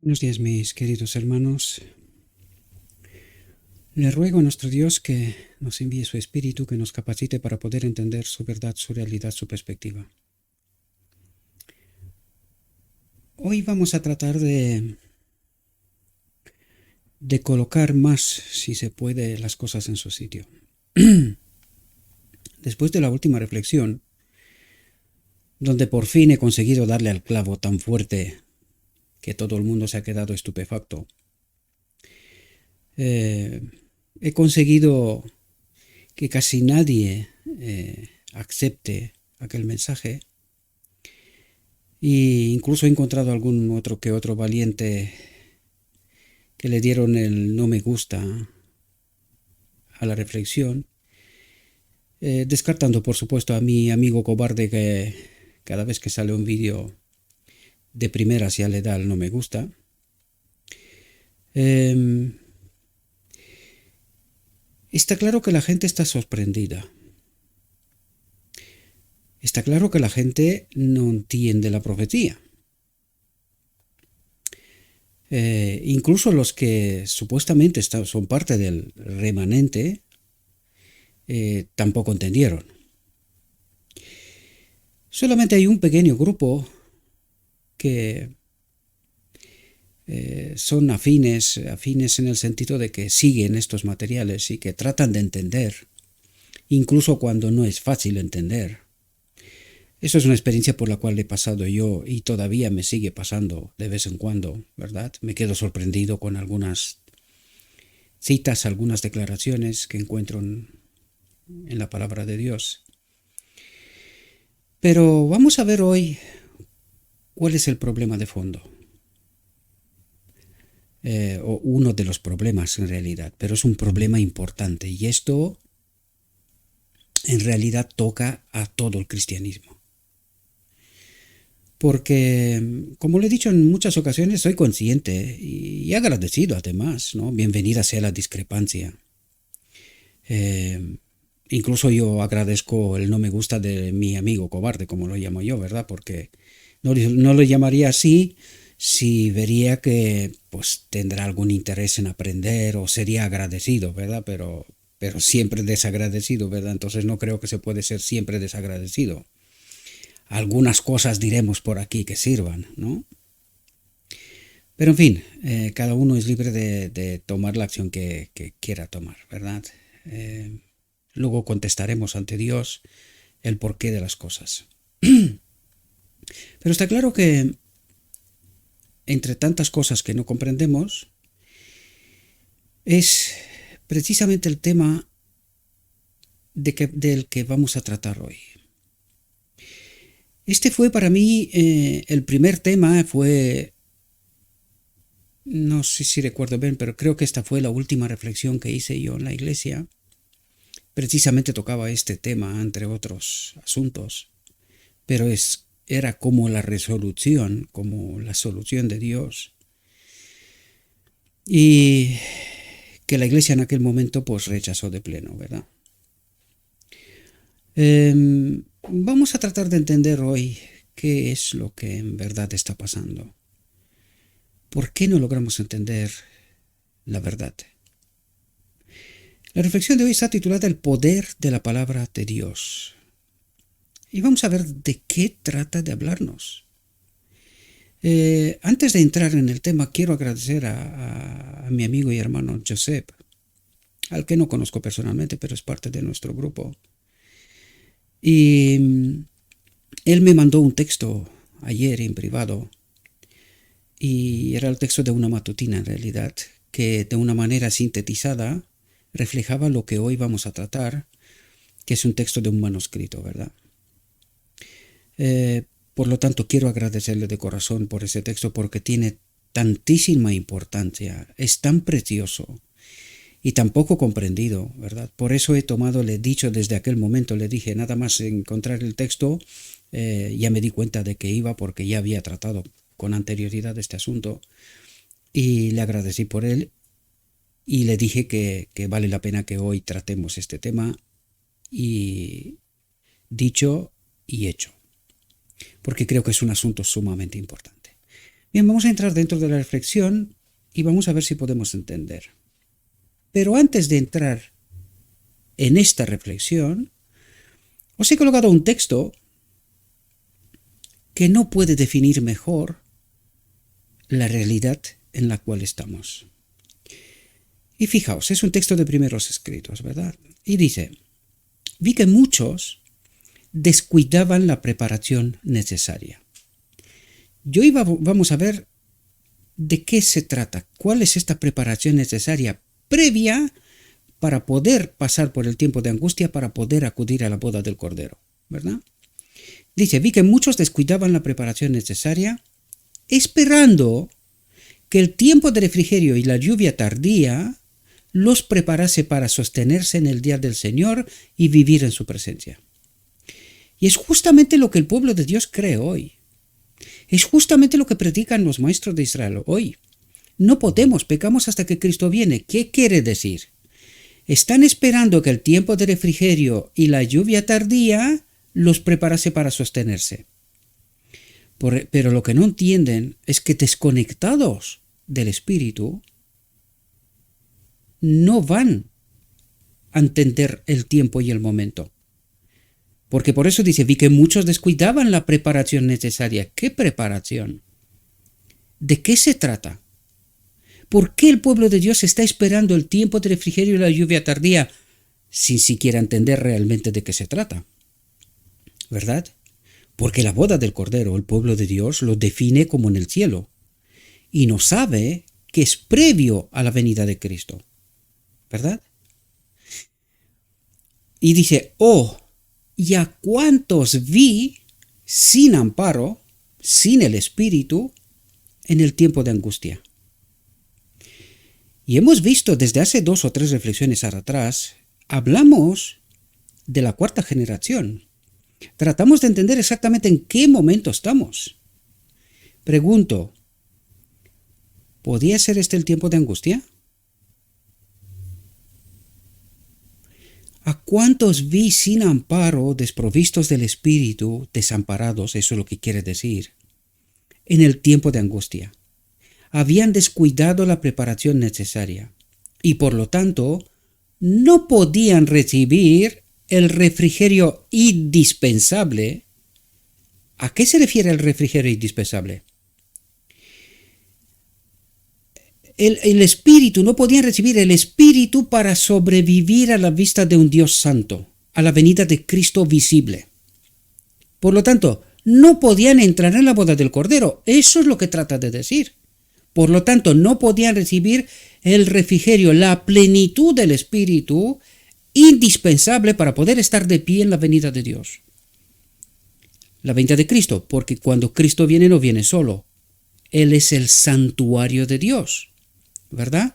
Buenos días, mis queridos hermanos. Le ruego a nuestro Dios que nos envíe su Espíritu, que nos capacite para poder entender su verdad, su realidad, su perspectiva. Hoy vamos a tratar de colocar más, si se puede, las cosas en su sitio. Después de la última reflexión, donde por fin he conseguido darle al clavo tan fuerte que todo el mundo se ha quedado estupefacto, he conseguido que casi nadie acepte aquel mensaje, e incluso he encontrado algún otro que otro valiente que le dieron el no me gusta a la reflexión, descartando por supuesto a mi amigo cobarde que cada vez que sale un vídeo de primeras ya le da el no me gusta. Está claro que la gente está sorprendida. Está claro que la gente no entiende la profecía. Incluso los que supuestamente son parte del remanente tampoco entendieron. Solamente hay un pequeño grupo que son afines en el sentido de que siguen estos materiales y que tratan de entender, incluso cuando no es fácil entender. Eso es una experiencia por la cual he pasado yo y todavía me sigue pasando de vez en cuando, ¿verdad? Me quedo sorprendido con algunas citas, algunas declaraciones que encuentro en la palabra de Dios. Pero vamos a ver hoy cuál es el problema de fondo. O uno de los problemas en realidad, pero es un problema importante y esto en realidad toca a todo el cristianismo. Porque, como le he dicho en muchas ocasiones, soy consciente y agradecido además, ¿no? Bienvenida sea la discrepancia. Incluso yo agradezco el no me gusta de mi amigo cobarde, como lo llamo yo, ¿verdad? Porque no lo llamaría así si vería que pues tendrá algún interés en aprender o sería agradecido, ¿verdad? Pero siempre desagradecido, ¿verdad? Entonces no creo que se puede ser siempre desagradecido. Algunas cosas diremos por aquí que sirvan, ¿no? Pero en fin, cada uno es libre de tomar la acción que quiera tomar, ¿verdad? Luego contestaremos ante Dios el porqué de las cosas. Pero está claro que entre tantas cosas que no comprendemos, es precisamente el tema del que vamos a tratar hoy. Este fue para mí el primer tema, no sé si recuerdo bien, pero creo que esta fue la última reflexión que hice yo en la iglesia. Precisamente tocaba este tema, entre otros asuntos, pero era como la resolución, como la solución de Dios. Y que la iglesia en aquel momento pues rechazó de pleno, ¿verdad? Vamos a tratar de entender hoy qué es lo que en verdad está pasando. ¿Por qué no logramos entender la verdad? La reflexión de hoy está titulada El poder de la palabra de Dios. Y vamos a ver de qué trata de hablarnos. Antes de entrar en el tema, quiero agradecer a mi amigo y hermano Josep, al que no conozco personalmente, pero es parte de nuestro grupo. Y él me mandó un texto ayer en privado, y era el texto de una matutina en realidad, que de una manera sintetizada reflejaba lo que hoy vamos a tratar, que es un texto de un manuscrito, ¿verdad? Por lo tanto, quiero agradecerle de corazón por ese texto porque tiene tantísima importancia, es tan precioso y tan poco comprendido, ¿verdad? Por eso he tomado, le he dicho desde aquel momento, le dije, nada más encontrar el texto, ya me di cuenta de que iba porque ya había tratado con anterioridad este asunto y le agradecí por él y le dije que vale la pena que hoy tratemos este tema, y dicho y hecho, porque creo que es un asunto sumamente importante. Bien, vamos a entrar dentro de la reflexión y vamos a ver si podemos entender. Pero antes de entrar en esta reflexión, os he colocado un texto que no puede definir mejor la realidad en la cual estamos. Y fijaos, es un texto de primeros escritos, ¿verdad? Y dice, vi que muchos descuidaban la preparación necesaria. Y hoy vamos a ver de qué se trata, cuál es esta preparación necesaria previa para poder pasar por el tiempo de angustia, para poder acudir a la boda del Cordero, ¿verdad? Dice, vi que muchos descuidaban la preparación necesaria, esperando que el tiempo de refrigerio y la lluvia tardía los preparase para sostenerse en el día del Señor y vivir en su presencia. Y es justamente lo que el pueblo de Dios cree hoy. Es justamente lo que predican los maestros de Israel hoy. No podemos, pecamos hasta que Cristo viene. ¿Qué quiere decir? Están esperando que el tiempo de refrigerio y la lluvia tardía los preparase para sostenerse. Pero lo que no entienden es que desconectados del Espíritu no van a entender el tiempo y el momento. Porque por eso dice, vi que muchos descuidaban la preparación necesaria. ¿Qué preparación? ¿De qué se trata? ¿Por qué el pueblo de Dios está esperando el tiempo de refrigerio y la lluvia tardía sin siquiera entender realmente de qué se trata? ¿Verdad? Porque la boda del Cordero, el pueblo de Dios, lo define como en el cielo y no sabe que es previo a la venida de Cristo. ¿Verdad? Y dice, oh, ¿y a cuántos vi sin amparo, sin el Espíritu, en el tiempo de angustia? Y hemos visto desde hace 2 o 3 reflexiones atrás, hablamos de la cuarta generación. Tratamos de entender exactamente en qué momento estamos. Pregunto, ¿podía ser este el tiempo de angustia? ¿A cuántos vi sin amparo, desprovistos del Espíritu, desamparados, eso es lo que quiere decir, en el tiempo de angustia? Habían descuidado la preparación necesaria y por lo tanto no podían recibir el refrigerio indispensable. ¿A qué se refiere el refrigerio indispensable? El Espíritu, no podían recibir el Espíritu para sobrevivir a la vista de un Dios santo, a la venida de Cristo visible. Por lo tanto, no podían entrar en la boda del Cordero. Eso es lo que trata de decir. Por lo tanto, no podían recibir el refrigerio, la plenitud del Espíritu indispensable para poder estar de pie en la venida de Dios. La venida de Cristo, porque cuando Cristo viene no viene solo. Él es el santuario de Dios. ¿Verdad?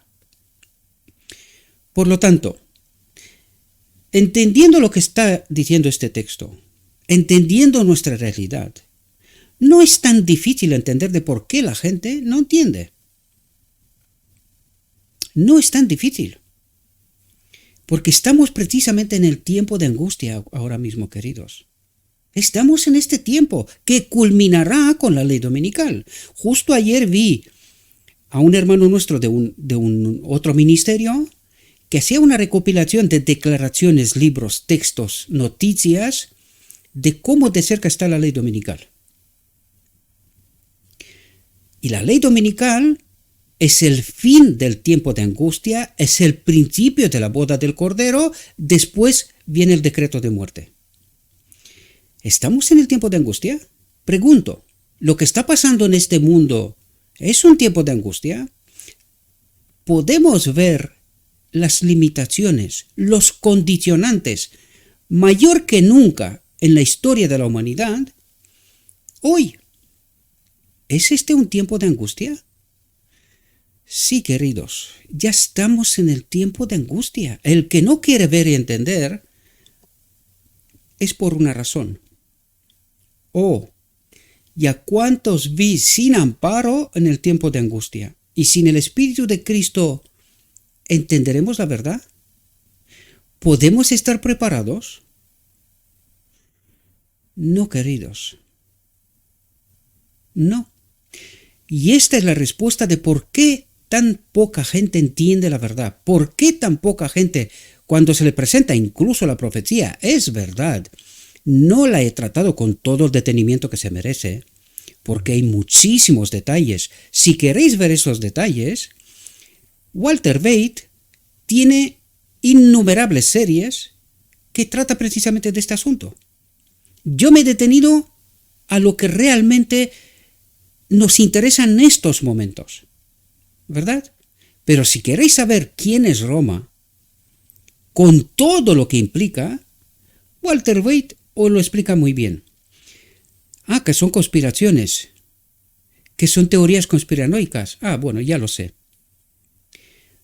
Por lo tanto, entendiendo lo que está diciendo este texto, entendiendo nuestra realidad, no es tan difícil entender de por qué la gente no entiende. No es tan difícil. Porque estamos precisamente en el tiempo de angustia ahora mismo, queridos. Estamos en este tiempo que culminará con la ley dominical. Justo ayer vi a un hermano nuestro de un otro ministerio que hacía una recopilación de declaraciones, libros, textos, noticias de cómo de cerca está la ley dominical. Y la ley dominical es el fin del tiempo de angustia, es el principio de la boda del Cordero, después viene el decreto de muerte. ¿Estamos en el tiempo de angustia? Pregunto, ¿lo que está pasando en este mundo es un tiempo de angustia? Podemos ver las limitaciones, los condicionantes, mayor que nunca en la historia de la humanidad. Hoy, ¿es este un tiempo de angustia? Sí, queridos, ya estamos en el tiempo de angustia. El que no quiere ver y entender es por una razón. Oh, ¿y a cuántos vi sin amparo en el tiempo de angustia? Y sin el Espíritu de Cristo, ¿entenderemos la verdad? ¿Podemos estar preparados? No, queridos. No. Y esta es la respuesta de por qué tan poca gente entiende la verdad. ¿Por qué tan poca gente, cuando se le presenta incluso la profecía, es verdad? No la he tratado con todo el detenimiento que se merece, porque hay muchísimos detalles. Si queréis ver esos detalles, Walter Bate tiene innumerables series que trata precisamente de este asunto. Yo me he detenido a lo que realmente nos interesa en estos momentos, ¿verdad? Pero si queréis saber quién es Roma, con todo lo que implica, Walter Bate os lo explica muy bien. Que son conspiraciones, que son teorías conspiranoicas. Bueno, ya lo sé.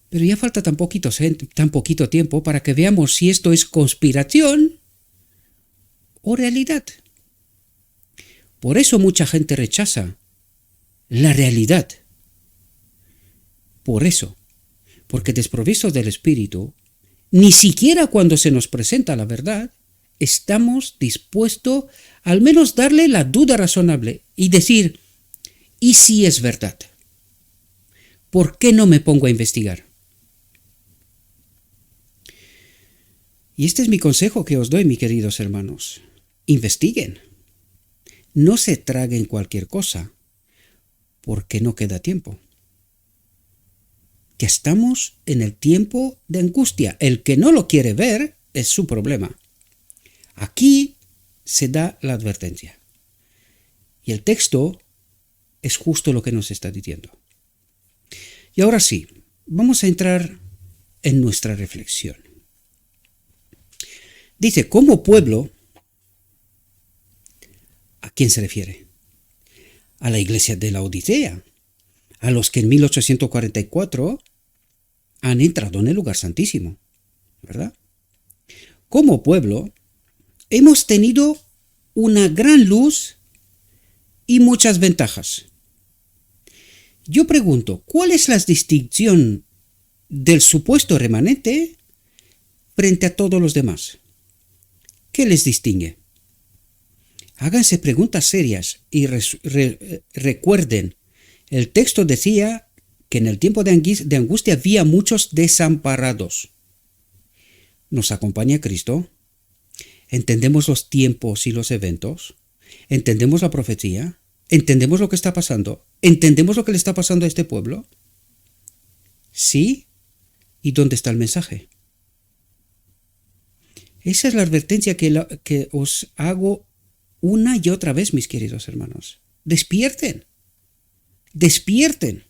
Pero ya falta tan poquito tiempo para que veamos si esto es conspiración o realidad. Por eso mucha gente rechaza la realidad. Por eso, porque desprovistos del Espíritu, ni siquiera cuando se nos presenta la verdad, estamos dispuestos al menos darle la duda razonable y decir, ¿y si es verdad? ¿Por qué no me pongo a investigar? Y este es mi consejo que os doy, mis queridos hermanos. Investiguen. No se traguen cualquier cosa, porque no queda tiempo. Que estamos en el tiempo de angustia. El que no lo quiere ver es su problema. Aquí se da la advertencia. Y el texto es justo lo que nos está diciendo. Y ahora sí, vamos a entrar en nuestra reflexión. Dice, como pueblo, ¿a quién se refiere? A la iglesia de la Odisea, a los que en 1844 han entrado en el lugar santísimo, ¿verdad? Como pueblo, hemos tenido una gran luz y muchas ventajas. Yo pregunto, ¿cuál es la distinción del supuesto remanente frente a todos los demás? ¿Qué les distingue? Háganse preguntas serias y recuerden, el texto decía que en el tiempo de angustia había muchos desamparados. ¿Nos acompaña Cristo? ¿Entendemos los tiempos y los eventos? ¿Entendemos la profecía? ¿Entendemos lo que está pasando? ¿Entendemos lo que le está pasando a este pueblo? ¿Sí? ¿Y dónde está el mensaje? Esa es la advertencia que os hago una y otra vez, mis queridos hermanos. Despierten. Despierten.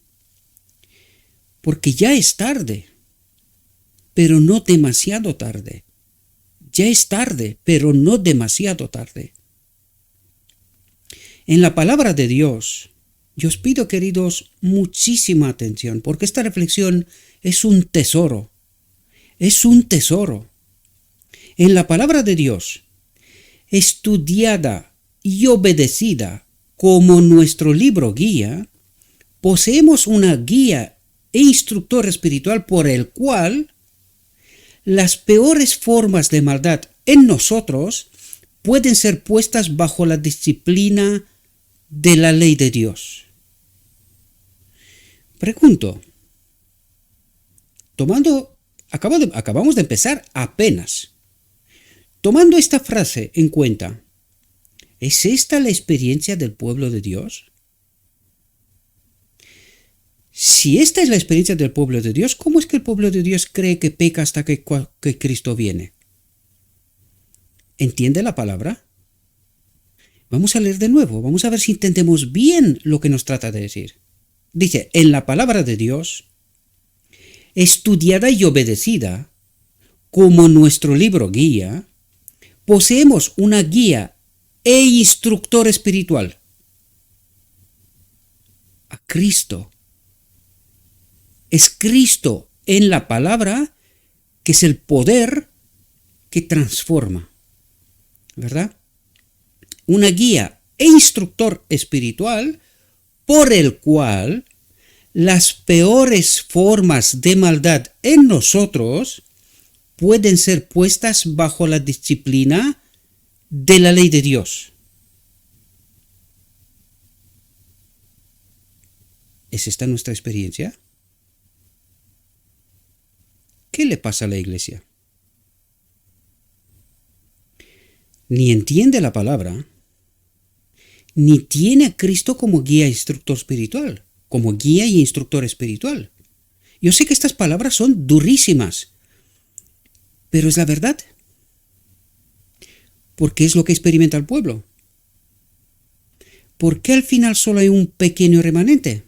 Porque ya es tarde, pero no demasiado tarde. Ya es tarde, pero no demasiado tarde. En la palabra de Dios, yo os pido, queridos, muchísima atención, porque esta reflexión es un tesoro. Es un tesoro. En la palabra de Dios, estudiada y obedecida como nuestro libro guía, poseemos una guía e instructor espiritual por el cual las peores formas de maldad en nosotros pueden ser puestas bajo la disciplina de la ley de Dios. Pregunto, acabamos de empezar apenas. Tomando esta frase en cuenta, ¿es esta la experiencia del pueblo de Dios? Si esta es la experiencia del pueblo de Dios, ¿cómo es que el pueblo de Dios cree que peca hasta que Cristo viene? ¿Entiende la palabra? Vamos a leer de nuevo, vamos a ver si entendemos bien lo que nos trata de decir. Dice, en la palabra de Dios, estudiada y obedecida como nuestro libro guía, poseemos una guía e instructor espiritual. A Cristo. Es Cristo en la palabra que es el poder que transforma, ¿verdad? Una guía e instructor espiritual por el cual las peores formas de maldad en nosotros pueden ser puestas bajo la disciplina de la ley de Dios. ¿Es esta nuestra experiencia? ¿Qué le pasa a la iglesia? Ni entiende la palabra, ni tiene a Cristo como guía e instructor espiritual, como guía y instructor espiritual. Yo sé que estas palabras son durísimas, pero es la verdad. Porque es lo que experimenta el pueblo. ¿Por qué al final solo hay un pequeño remanente?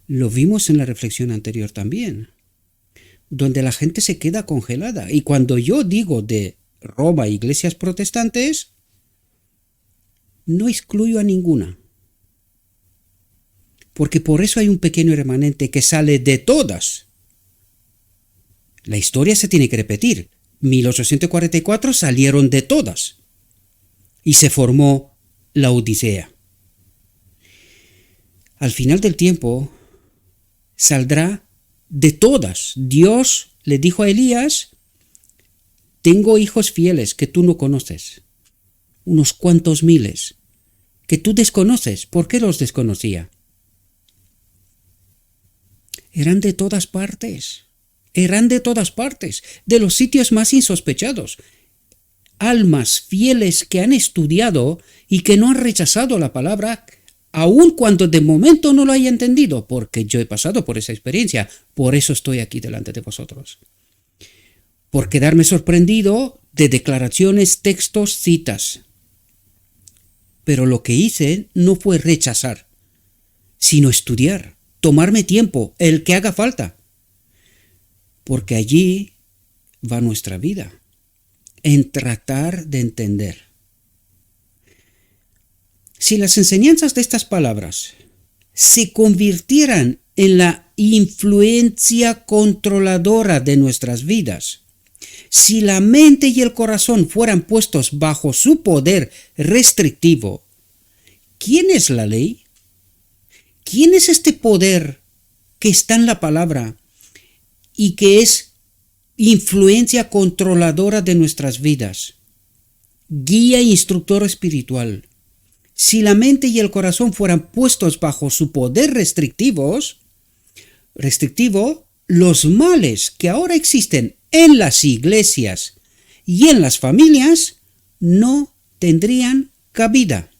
Lo vimos en la reflexión anterior también, donde la gente se queda congelada. Y cuando yo digo de Roma, iglesias protestantes, no excluyo a ninguna. Porque por eso hay un pequeño remanente que sale de todas. La historia se tiene que repetir. 1844 salieron de todas. Y se formó la Odisea. Al final del tiempo, saldrá de todas. Dios le dijo a Elías, tengo hijos fieles que tú no conoces, unos cuantos miles, que tú desconoces. ¿Por qué los desconocía? Eran de todas partes, de los sitios más insospechados. Almas fieles que han estudiado y que no han rechazado la palabra, aun cuando de momento no lo haya entendido, porque yo he pasado por esa experiencia, por eso estoy aquí delante de vosotros. Por quedarme sorprendido de declaraciones, textos, citas. Pero lo que hice no fue rechazar, sino estudiar, tomarme tiempo, el que haga falta. Porque allí va nuestra vida, en tratar de entender. Si las enseñanzas de estas palabras se convirtieran en la influencia controladora de nuestras vidas, si la mente y el corazón fueran puestos bajo su poder restrictivo, ¿quién es la ley? ¿Quién es este poder que está en la palabra y que es influencia controladora de nuestras vidas? Guía e instructor espiritual. Si la mente y el corazón fueran puestos bajo su poder restrictivo, los males que ahora existen en las iglesias y en las familias no tendrían cabida.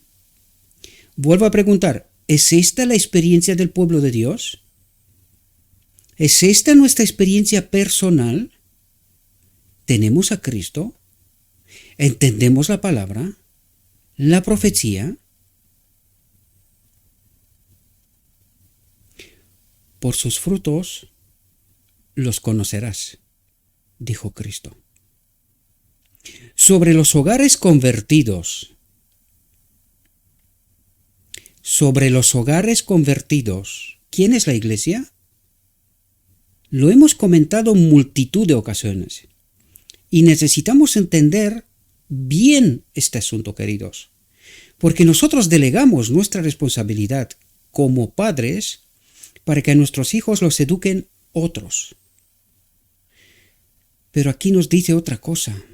Vuelvo a preguntar, ¿es esta la experiencia del pueblo de Dios? ¿Es esta nuestra experiencia personal? ¿Tenemos a Cristo? ¿Entendemos la palabra? ¿La profecía? Por sus frutos los conocerás, dijo Cristo. Sobre los hogares convertidos, ¿quién es la iglesia? Lo hemos comentado en multitud de ocasiones y necesitamos entender bien este asunto, queridos, porque nosotros delegamos nuestra responsabilidad como padres para que a nuestros hijos los eduquen otros. Pero aquí nos dice otra cosa.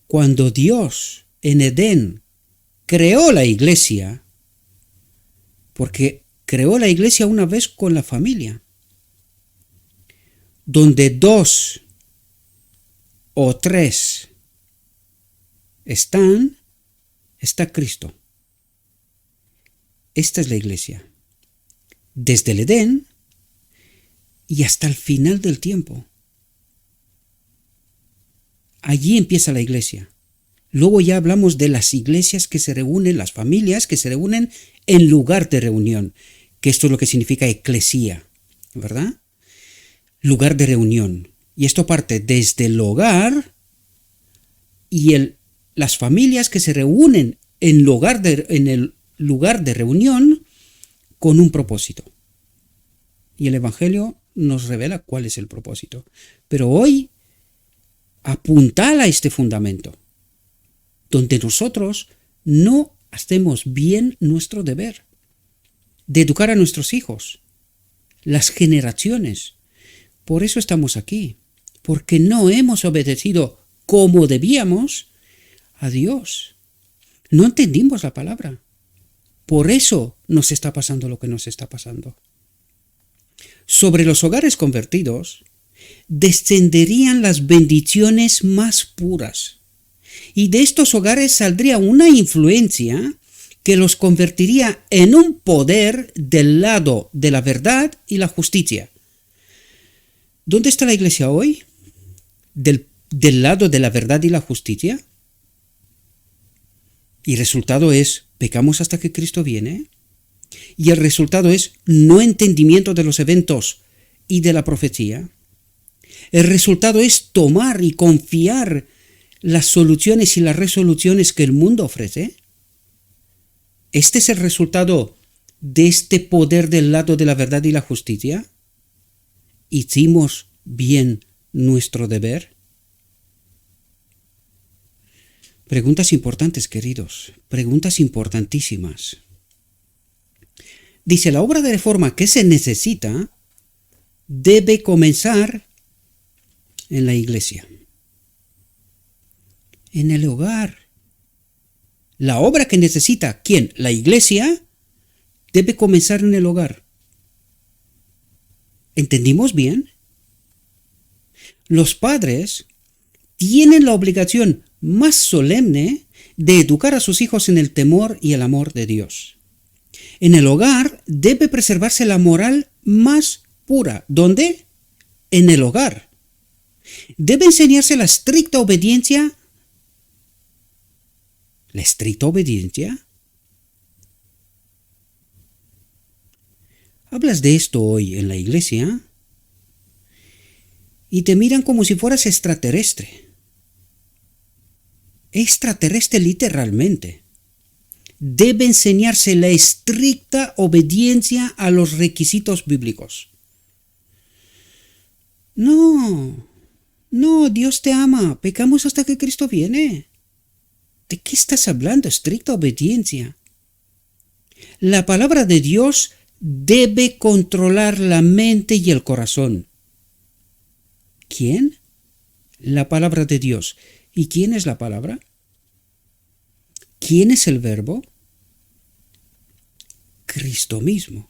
Cuando Dios en Edén creó la iglesia, porque creó la iglesia una vez con la familia, donde 2 o 3 está Cristo. Esta es la iglesia. Desde el Edén y hasta el final del tiempo. Allí empieza la iglesia. Luego ya hablamos de las iglesias que se reúnen, las familias que se reúnen en lugar de reunión, que esto es lo que significa eclesía, ¿verdad? Lugar de reunión. Y esto parte desde el hogar y las familias que se reúnen en el lugar de reunión con un propósito. Y el Evangelio nos revela cuál es el propósito. Pero hoy apuntala a este fundamento, donde nosotros no hacemos bien nuestro deber de educar a nuestros hijos, las generaciones. Por eso estamos aquí, porque no hemos obedecido como debíamos a Dios. No entendimos la palabra. Por eso nos está pasando lo que nos está pasando. Sobre los hogares convertidos descenderían las bendiciones más puras, y de estos hogares saldría una influencia que los convertiría en un poder del lado de la verdad y la justicia. ¿Dónde está la iglesia hoy? ¿Del lado de la verdad y la justicia? Y el resultado es, pecamos hasta que Cristo viene. Y el resultado es no entendimiento de los eventos y de la profecía. El resultado es tomar y confiar las soluciones y las resoluciones que el mundo ofrece. ¿Este es el resultado de este poder del lado de la verdad y la justicia? ¿Hicimos bien nuestro deber? Preguntas importantes, queridos, preguntas importantísimas. Dice, la obra de reforma que se necesita debe comenzar en la iglesia, en el hogar. La obra que necesita, ¿quién? La iglesia, debe comenzar en el hogar. ¿Entendimos bien? Los padres tienen la obligación más solemne de educar a sus hijos en el temor y el amor de Dios. En el hogar debe preservarse la moral más pura. ¿Dónde? En el hogar. Debe enseñarse la estricta obediencia. ¿La estricta obediencia? Hablas de esto hoy en la iglesia y te miran como si fueras extraterrestre. Extraterrestre literalmente. Debe enseñarse la estricta obediencia a los requisitos bíblicos. No, Dios te ama. Pecamos hasta que Cristo viene. ¿De qué estás hablando? Estricta obediencia. La palabra de Dios debe controlar la mente y el corazón. ¿Quién? La palabra de Dios. ¿Y quién es la palabra? ¿Quién es el verbo? Cristo mismo.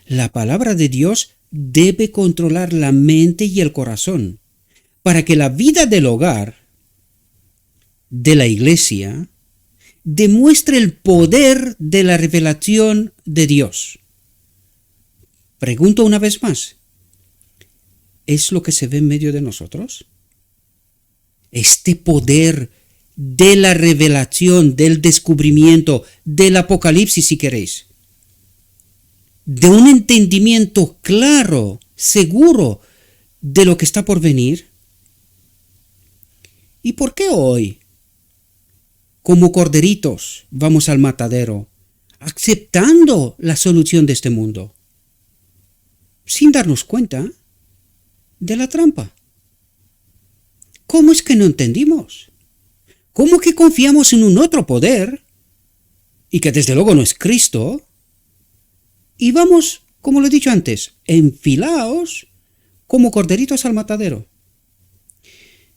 La palabra de Dios debe controlar la mente y el corazón para que la vida del hogar, de la iglesia, demuestre el poder de la revelación de Dios. Pregunto una vez más, ¿es lo que se ve en medio de nosotros? Este poder de la revelación, del descubrimiento, del apocalipsis, si queréis, de un entendimiento claro, seguro de lo que está por venir. ¿Y por qué hoy, como corderitos, vamos al matadero, aceptando la solución de este mundo, sin darnos cuenta de la trampa? ¿Cómo es que no entendimos? ¿Cómo que confiamos en un otro poder, y que desde luego no es Cristo, y vamos, como lo he dicho antes, enfilaos como corderitos al matadero?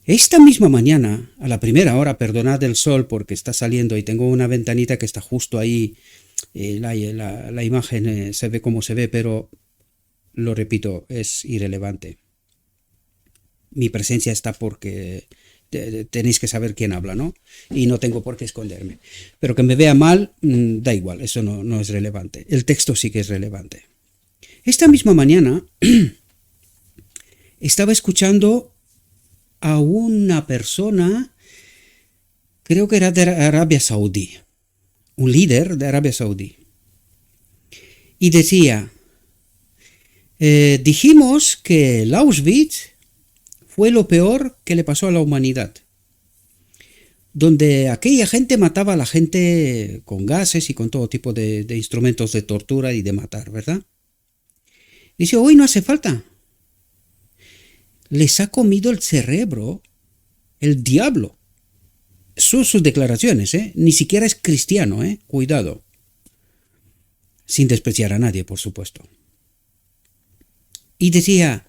Esta misma mañana, a la primera hora, perdonad el sol porque está saliendo y tengo una ventanita que está justo ahí, la imagen se ve como se ve, pero lo repito, es irrelevante. Mi presencia está porque tenéis que saber quién habla, ¿no? Y no tengo por qué esconderme. Pero que me vea mal, da igual, eso no es relevante. El texto sí que es relevante. Esta misma mañana estaba escuchando a una persona, creo que era de Arabia Saudí, un líder de Arabia Saudí. Y decía, dijimos que el Auschwitz fue lo peor que le pasó a la humanidad, donde aquella gente mataba a la gente con gases y con todo tipo de instrumentos de tortura y de matar, ¿verdad? Dice, hoy no hace falta. Les ha comido el cerebro el diablo. Son sus declaraciones, ni siquiera es cristiano, cuidado. Sin despreciar a nadie, por supuesto. Y decía,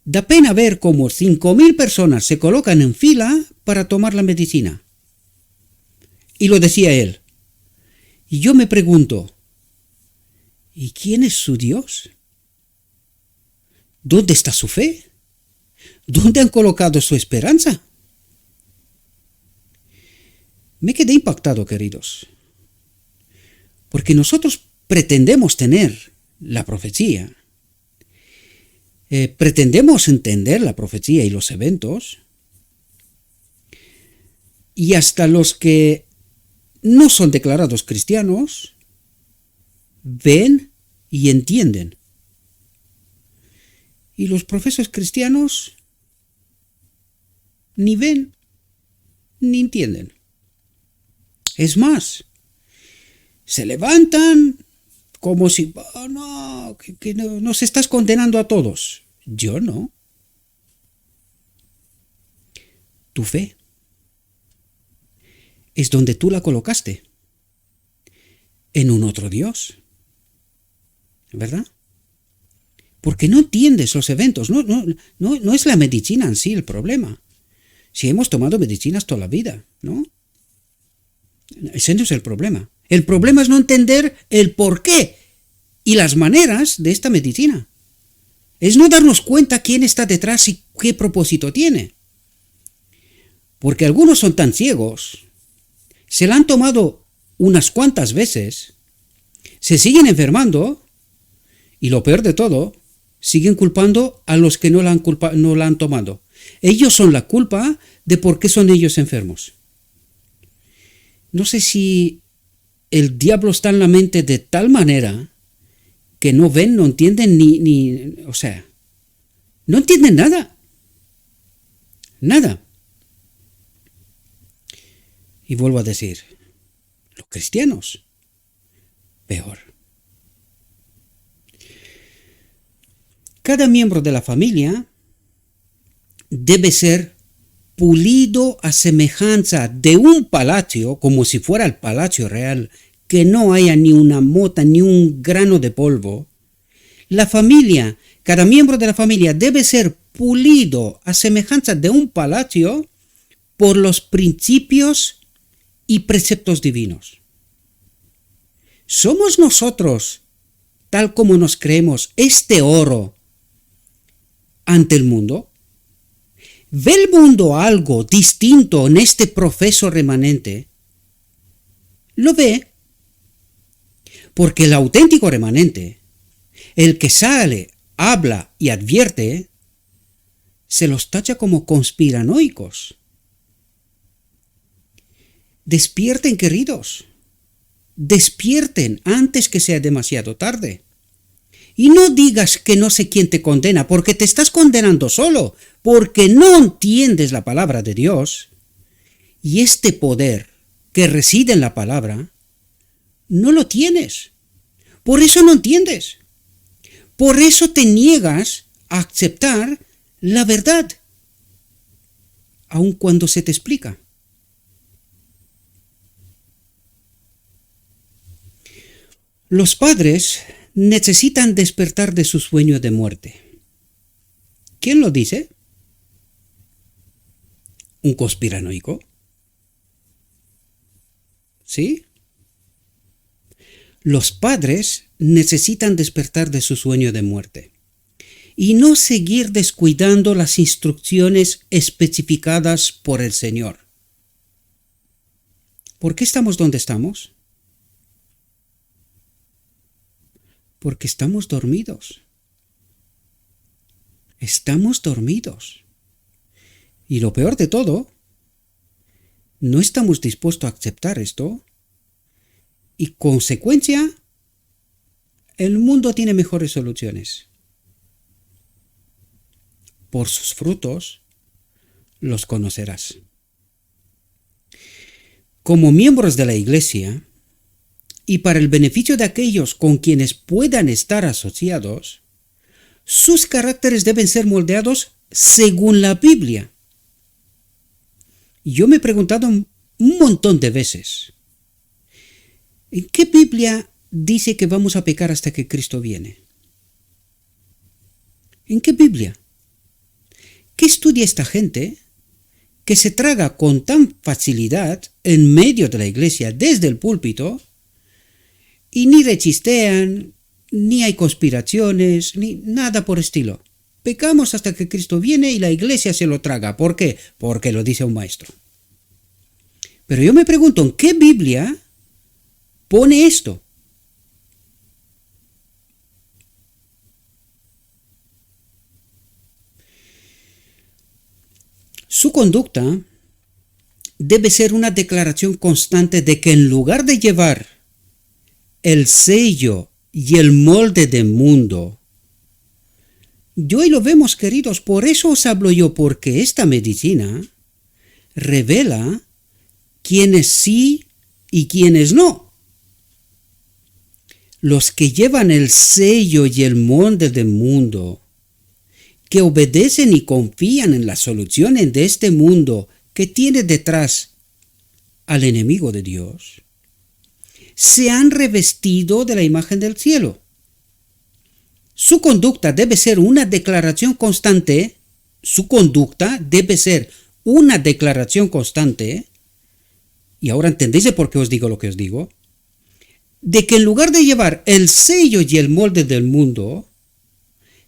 da pena ver cómo 5.000 personas se colocan en fila para tomar la medicina. Y lo decía él. Y yo me pregunto, ¿y quién es su Dios? ¿Dónde está su fe? ¿Dónde han colocado su esperanza? Me quedé impactado, queridos, porque nosotros pretendemos tener la profecía, pretendemos entender la profecía y los eventos, y hasta los que no son declarados cristianos ven y entienden. Y los profesos cristianos ni ven ni entienden. Es más, se levantan como si, oh, no, que no, nos estás condenando a todos. Yo no. Tu fe es donde tú la colocaste, en un otro Dios, ¿verdad? Porque no entiendes los eventos, no es la medicina en sí el problema. Si hemos tomado medicinas toda la vida, ¿no? Ese no es el problema. El problema es no entender el porqué y las maneras de esta medicina. Es no darnos cuenta quién está detrás y qué propósito tiene. Porque algunos son tan ciegos, se la han tomado unas cuantas veces, se siguen enfermando y lo peor de todo, siguen culpando a los que no la han tomado. Ellos son la culpa de por qué son ellos enfermos. No sé si el diablo está en la mente de tal manera que no ven, no entienden o sea, no entienden nada. Nada. Y vuelvo a decir, los cristianos, peor. Cada miembro de la familia debe ser pulido a semejanza de un palacio, como si fuera el palacio real, que no haya ni una mota ni un grano de polvo. La familia, cada miembro de la familia debe ser pulido a semejanza de un palacio por los principios y preceptos divinos. ¿Somos nosotros, tal como nos creemos, este oro ante el mundo? ¿Ve el mundo algo distinto en este profeso remanente? Lo ve, porque el auténtico remanente, el que sale, habla y advierte, se los tacha como conspiranoicos. Despierten, queridos, despierten antes que sea demasiado tarde. Y no digas que no sé quién te condena, porque te estás condenando solo, porque no entiendes la palabra de Dios. Y este poder que reside en la palabra, no lo tienes. Por eso no entiendes. Por eso te niegas a aceptar la verdad, aun cuando se te explica. Los padres necesitan despertar de su sueño de muerte. ¿Quién lo dice? ¿Un conspiranoico? ¿Sí? Los padres necesitan despertar de su sueño de muerte y no seguir descuidando las instrucciones especificadas por el Señor. ¿Por qué estamos donde estamos? Porque estamos dormidos. Estamos dormidos. Y lo peor de todo, no estamos dispuestos a aceptar esto y consecuencia, el mundo tiene mejores soluciones. Por sus frutos los conocerás. Como miembros de la Iglesia, y para el beneficio de aquellos con quienes puedan estar asociados, sus caracteres deben ser moldeados según la Biblia. Yo me he preguntado un montón de veces, ¿en qué Biblia dice que vamos a pecar hasta que Cristo viene? ¿En qué Biblia? ¿Qué estudia esta gente que se traga con tan facilidad en medio de la iglesia desde el púlpito Y ni rechistean, ni hay conspiraciones, ni nada por estilo. Pecamos hasta que Cristo viene y la iglesia se lo traga. ¿Por qué? Porque lo dice un maestro. Pero yo me pregunto, ¿en qué Biblia pone esto? Su conducta debe ser una declaración constante de que en lugar de llevar el sello y el molde del mundo, y hoy lo vemos, queridos, por eso os hablo yo, porque esta medicina revela quiénes sí y quiénes no. Los que llevan el sello y el molde del mundo, que obedecen y confían en las soluciones de este mundo que tiene detrás al enemigo de Dios, se han revestido de la imagen del cielo. Su conducta debe ser una declaración constante. Su conducta debe ser una declaración constante. Y ahora entendéis de por qué os digo lo que os digo. De que en lugar de llevar el sello y el molde del mundo,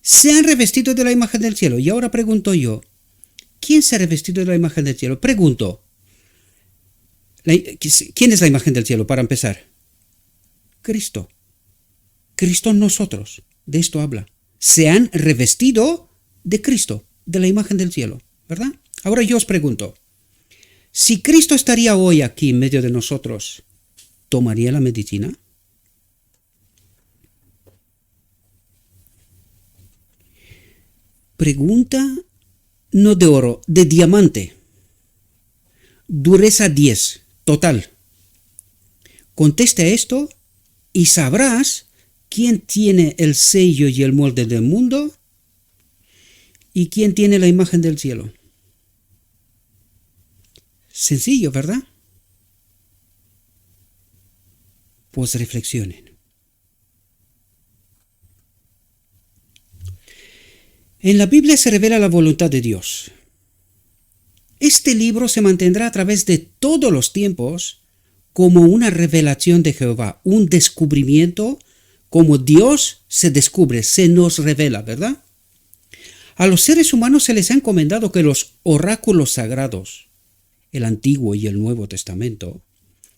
se han revestido de la imagen del cielo. Y ahora pregunto yo, ¿quién se ha revestido de la imagen del cielo? Pregunto, ¿quién es la imagen del cielo para empezar? Cristo. Cristo en nosotros. De esto habla. Se han revestido de Cristo, de la imagen del cielo, ¿verdad? Ahora yo os pregunto, si Cristo estaría hoy aquí en medio de nosotros, ¿tomaría la medicina? Pregunta no de oro, de diamante. Dureza 10, total. Contesta esto y sabrás quién tiene el sello y el molde del mundo y quién tiene la imagen del cielo. Sencillo, ¿verdad? Pues reflexionen. En la Biblia se revela la voluntad de Dios. Este libro se mantendrá a través de todos los tiempos como una revelación de Jehová, un descubrimiento, como Dios se descubre, se nos revela, ¿verdad? A los seres humanos se les ha encomendado que los oráculos sagrados, el Antiguo y el Nuevo Testamento,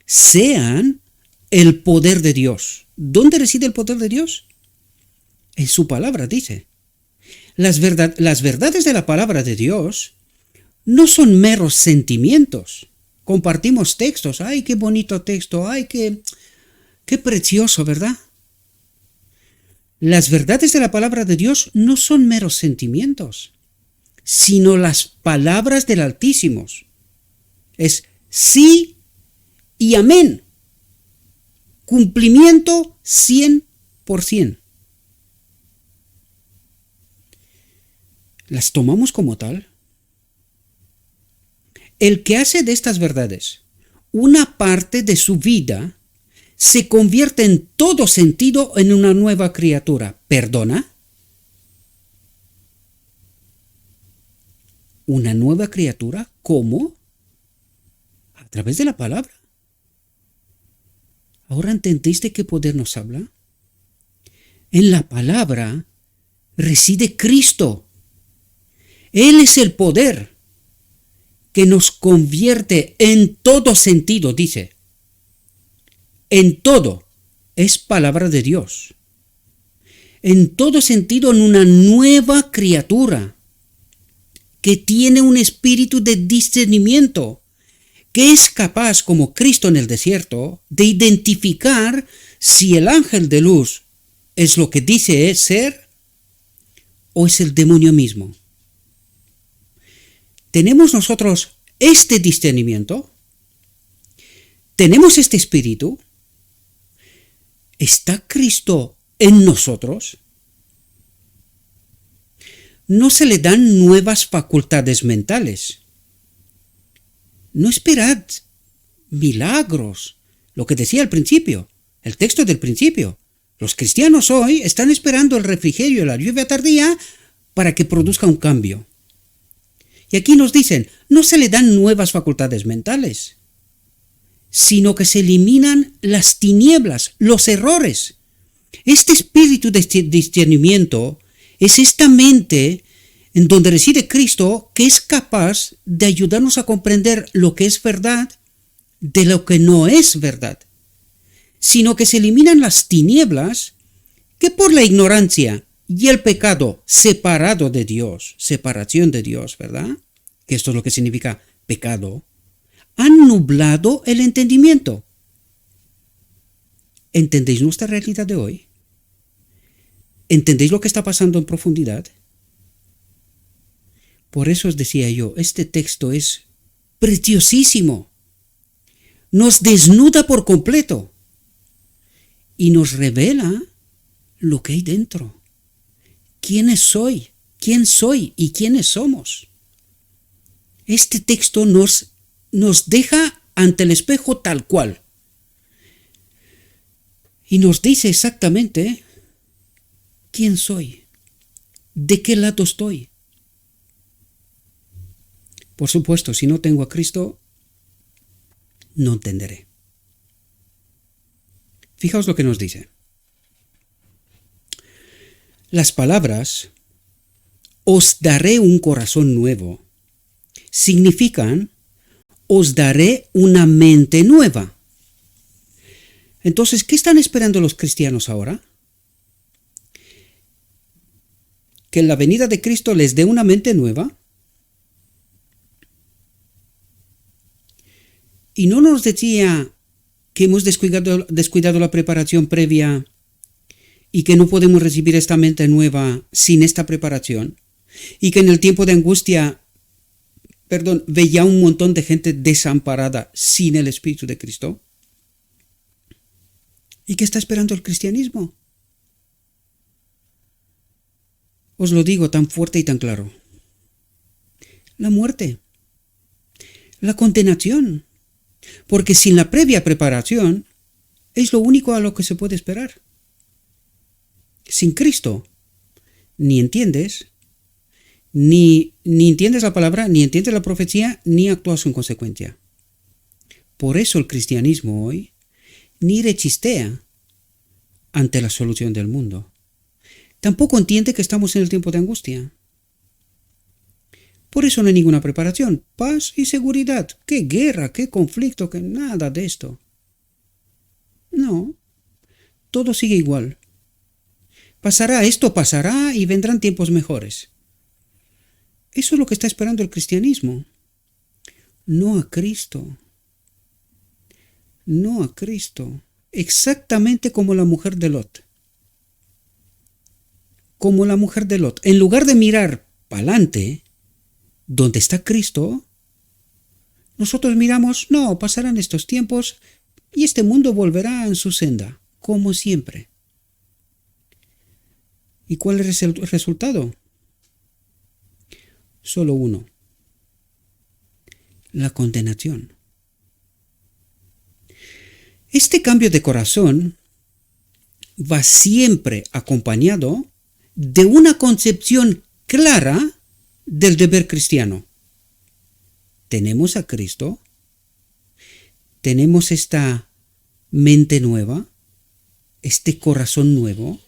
sean el poder de Dios. ¿Dónde reside el poder de Dios? En su palabra, dice. Las verdades de la palabra de Dios no son meros sentimientos. Compartimos textos. ¡Ay, qué bonito texto! ¡Ay, qué precioso!, ¿verdad? Las verdades de la palabra de Dios no son meros sentimientos, sino las palabras del Altísimo. Es sí y amén. Cumplimiento 100%. ¿Las tomamos como tal? El que hace de estas verdades una parte de su vida se convierte en todo sentido en una nueva criatura. ¿Perdona? ¿Una nueva criatura? ¿Cómo? A través de la palabra. ¿Ahora entendéis de qué poder nos habla? En la palabra reside Cristo. Él es el poder que nos convierte en todo sentido, dice. En todo es palabra de Dios. En todo sentido en una nueva criatura que tiene un espíritu de discernimiento, que es capaz, como Cristo en el desierto, de identificar si el ángel de luz es lo que dice ser o es el demonio mismo. ¿Tenemos nosotros este discernimiento? ¿Tenemos este espíritu? ¿Está Cristo en nosotros? No se le dan nuevas facultades mentales. No esperad milagros. Lo que decía al principio, el texto del principio. Los cristianos hoy están esperando el refrigerio y la lluvia tardía para que produzca un cambio. Y aquí nos dicen, no se le dan nuevas facultades mentales, sino que se eliminan las tinieblas, los errores. Este espíritu de discernimiento es esta mente en donde reside Cristo, que es capaz de ayudarnos a comprender lo que es verdad de lo que no es verdad, sino que se eliminan las tinieblas que por la ignorancia y el pecado separado de Dios, separación de Dios, ¿verdad? Que esto es lo que significa pecado, han nublado el entendimiento. ¿Entendéis nuestra realidad de hoy? ¿Entendéis lo que está pasando en profundidad? Por eso os decía yo, este texto es preciosísimo. Nos desnuda por completo y nos revela lo que hay dentro. ¿Quién soy y quiénes somos? Este texto nos deja ante el espejo tal cual y nos dice exactamente quién soy, de qué lado estoy. Por supuesto, si no tengo a Cristo, no entenderé. Fijaos lo que nos dice. Las palabras os daré un corazón nuevo significan os daré una mente nueva. Entonces, ¿qué están esperando los cristianos ahora? ¿Que en la venida de Cristo les dé una mente nueva? ¿Y no nos decía que hemos descuidado la preparación previa y que no podemos recibir esta mente nueva sin esta preparación? Y que en el tiempo de angustia, veía un montón de gente desamparada sin el Espíritu de Cristo. ¿Y qué está esperando el cristianismo? Os lo digo tan fuerte y tan claro. La muerte. La condenación. Porque sin la previa preparación es lo único a lo que se puede esperar. Sin Cristo, ni entiendes, ni entiendes la palabra, ni entiendes la profecía, ni actúas en consecuencia. Por eso el cristianismo hoy ni rechistea ante la solución del mundo. Tampoco entiende que estamos en el tiempo de angustia. Por eso no hay ninguna preparación, paz y seguridad. ¿Qué guerra, qué conflicto, qué nada de esto? No, todo sigue igual. Esto pasará y vendrán tiempos mejores. Eso es lo que está esperando el cristianismo. No a Cristo. No a Cristo. Exactamente como la mujer de Lot. Como la mujer de Lot. En lugar de mirar para adelante, donde está Cristo, nosotros miramos, no, pasarán estos tiempos y este mundo volverá en su senda, como siempre. ¿Y cuál es el resultado? Solo uno. La condenación. Este cambio de corazón va siempre acompañado de una concepción clara del deber cristiano. Tenemos a Cristo, tenemos esta mente nueva, este corazón nuevo.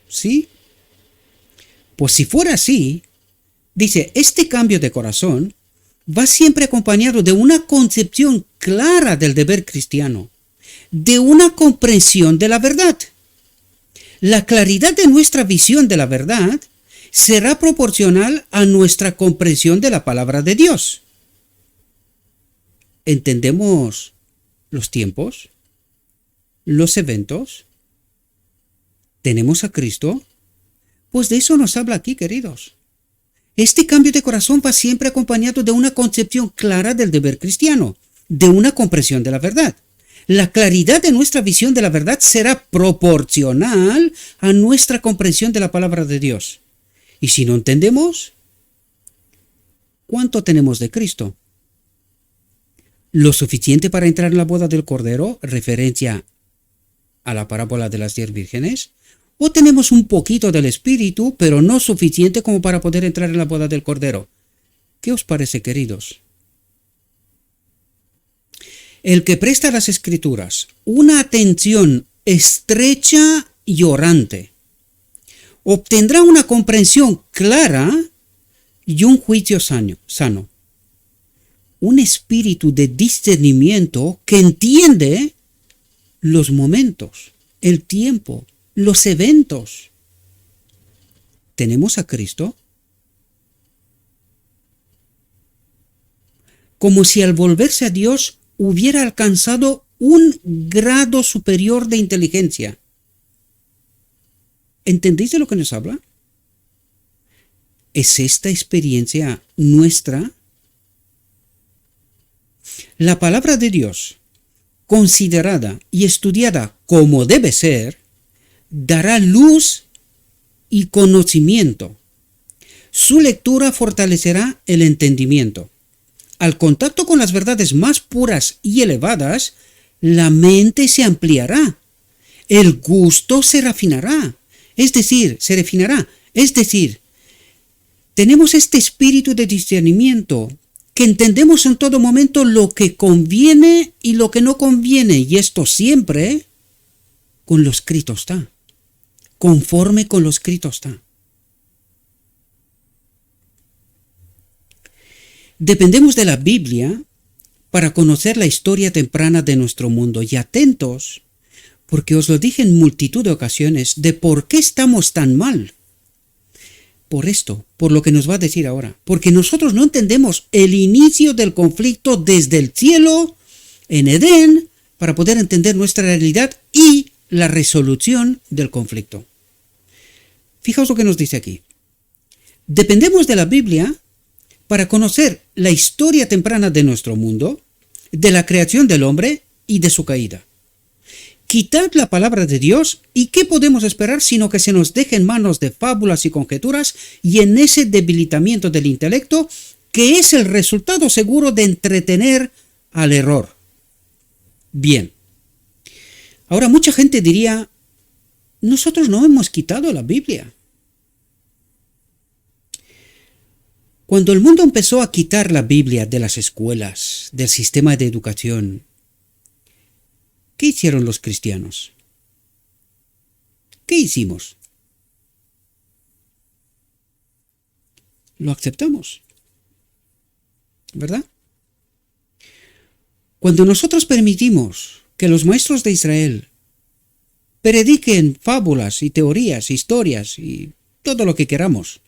¿Sí? Pues si fuera así, dice, este cambio de corazón va siempre acompañado de una concepción clara del deber cristiano, de una comprensión de la verdad. La claridad de nuestra visión de la verdad será proporcional a nuestra comprensión de la palabra de Dios. ¿Entendemos los tiempos? ¿Los eventos? ¿Tenemos a Cristo? Pues de eso nos habla aquí, queridos. Este cambio de corazón va siempre acompañado de una concepción clara del deber cristiano, de una comprensión de la verdad. La claridad de nuestra visión de la verdad será proporcional a nuestra comprensión de la palabra de Dios. Y si no entendemos, ¿cuánto tenemos de Cristo? ¿Lo suficiente para entrar en la boda del Cordero, referencia a la parábola de las 10 vírgenes? ¿O tenemos un poquito del Espíritu, pero no suficiente como para poder entrar en la boda del Cordero? ¿Qué os parece, queridos? El que presta a las Escrituras una atención estrecha y orante obtendrá una comprensión clara y un juicio sano. Un espíritu de discernimiento que entiende los momentos, el tiempo, los eventos. ¿Tenemos a Cristo? Como si al volverse a Dios hubiera alcanzado un grado superior de inteligencia. ¿Entendéis de lo que nos habla? ¿Es esta experiencia nuestra? La palabra de Dios, considerada y estudiada como debe ser, dará luz y conocimiento. Su lectura fortalecerá el entendimiento. Al contacto con las verdades más puras y elevadas, la mente se ampliará, el gusto se refinará, se refinará. Es decir, tenemos este espíritu de discernimiento, que entendemos en todo momento lo que conviene y lo que no conviene, y esto siempre con lo escrito está, conforme con lo escrito está. Dependemos de la Biblia para conocer la historia temprana de nuestro mundo, y atentos, porque os lo dije en multitud de ocasiones, de por qué estamos tan mal. Por esto, por lo que nos va a decir ahora, porque nosotros no entendemos el inicio del conflicto desde el cielo, en Edén, para poder entender nuestra realidad y la resolución del conflicto. Fijaos lo que nos dice aquí. Dependemos de la Biblia para conocer la historia temprana de nuestro mundo, de la creación del hombre y de su caída. Quitad la palabra de Dios y ¿qué podemos esperar sino que se nos deje en manos de fábulas y conjeturas y en ese debilitamiento del intelecto que es el resultado seguro de entretener al error? Bien. Ahora mucha gente diría, nosotros no hemos quitado la Biblia. Cuando el mundo empezó a quitar la Biblia de las escuelas, del sistema de educación, ¿qué hicieron los cristianos? ¿Qué hicimos? Lo aceptamos, ¿verdad? Cuando nosotros permitimos que los maestros de Israel prediquen fábulas y teorías, historias y todo lo que queramos,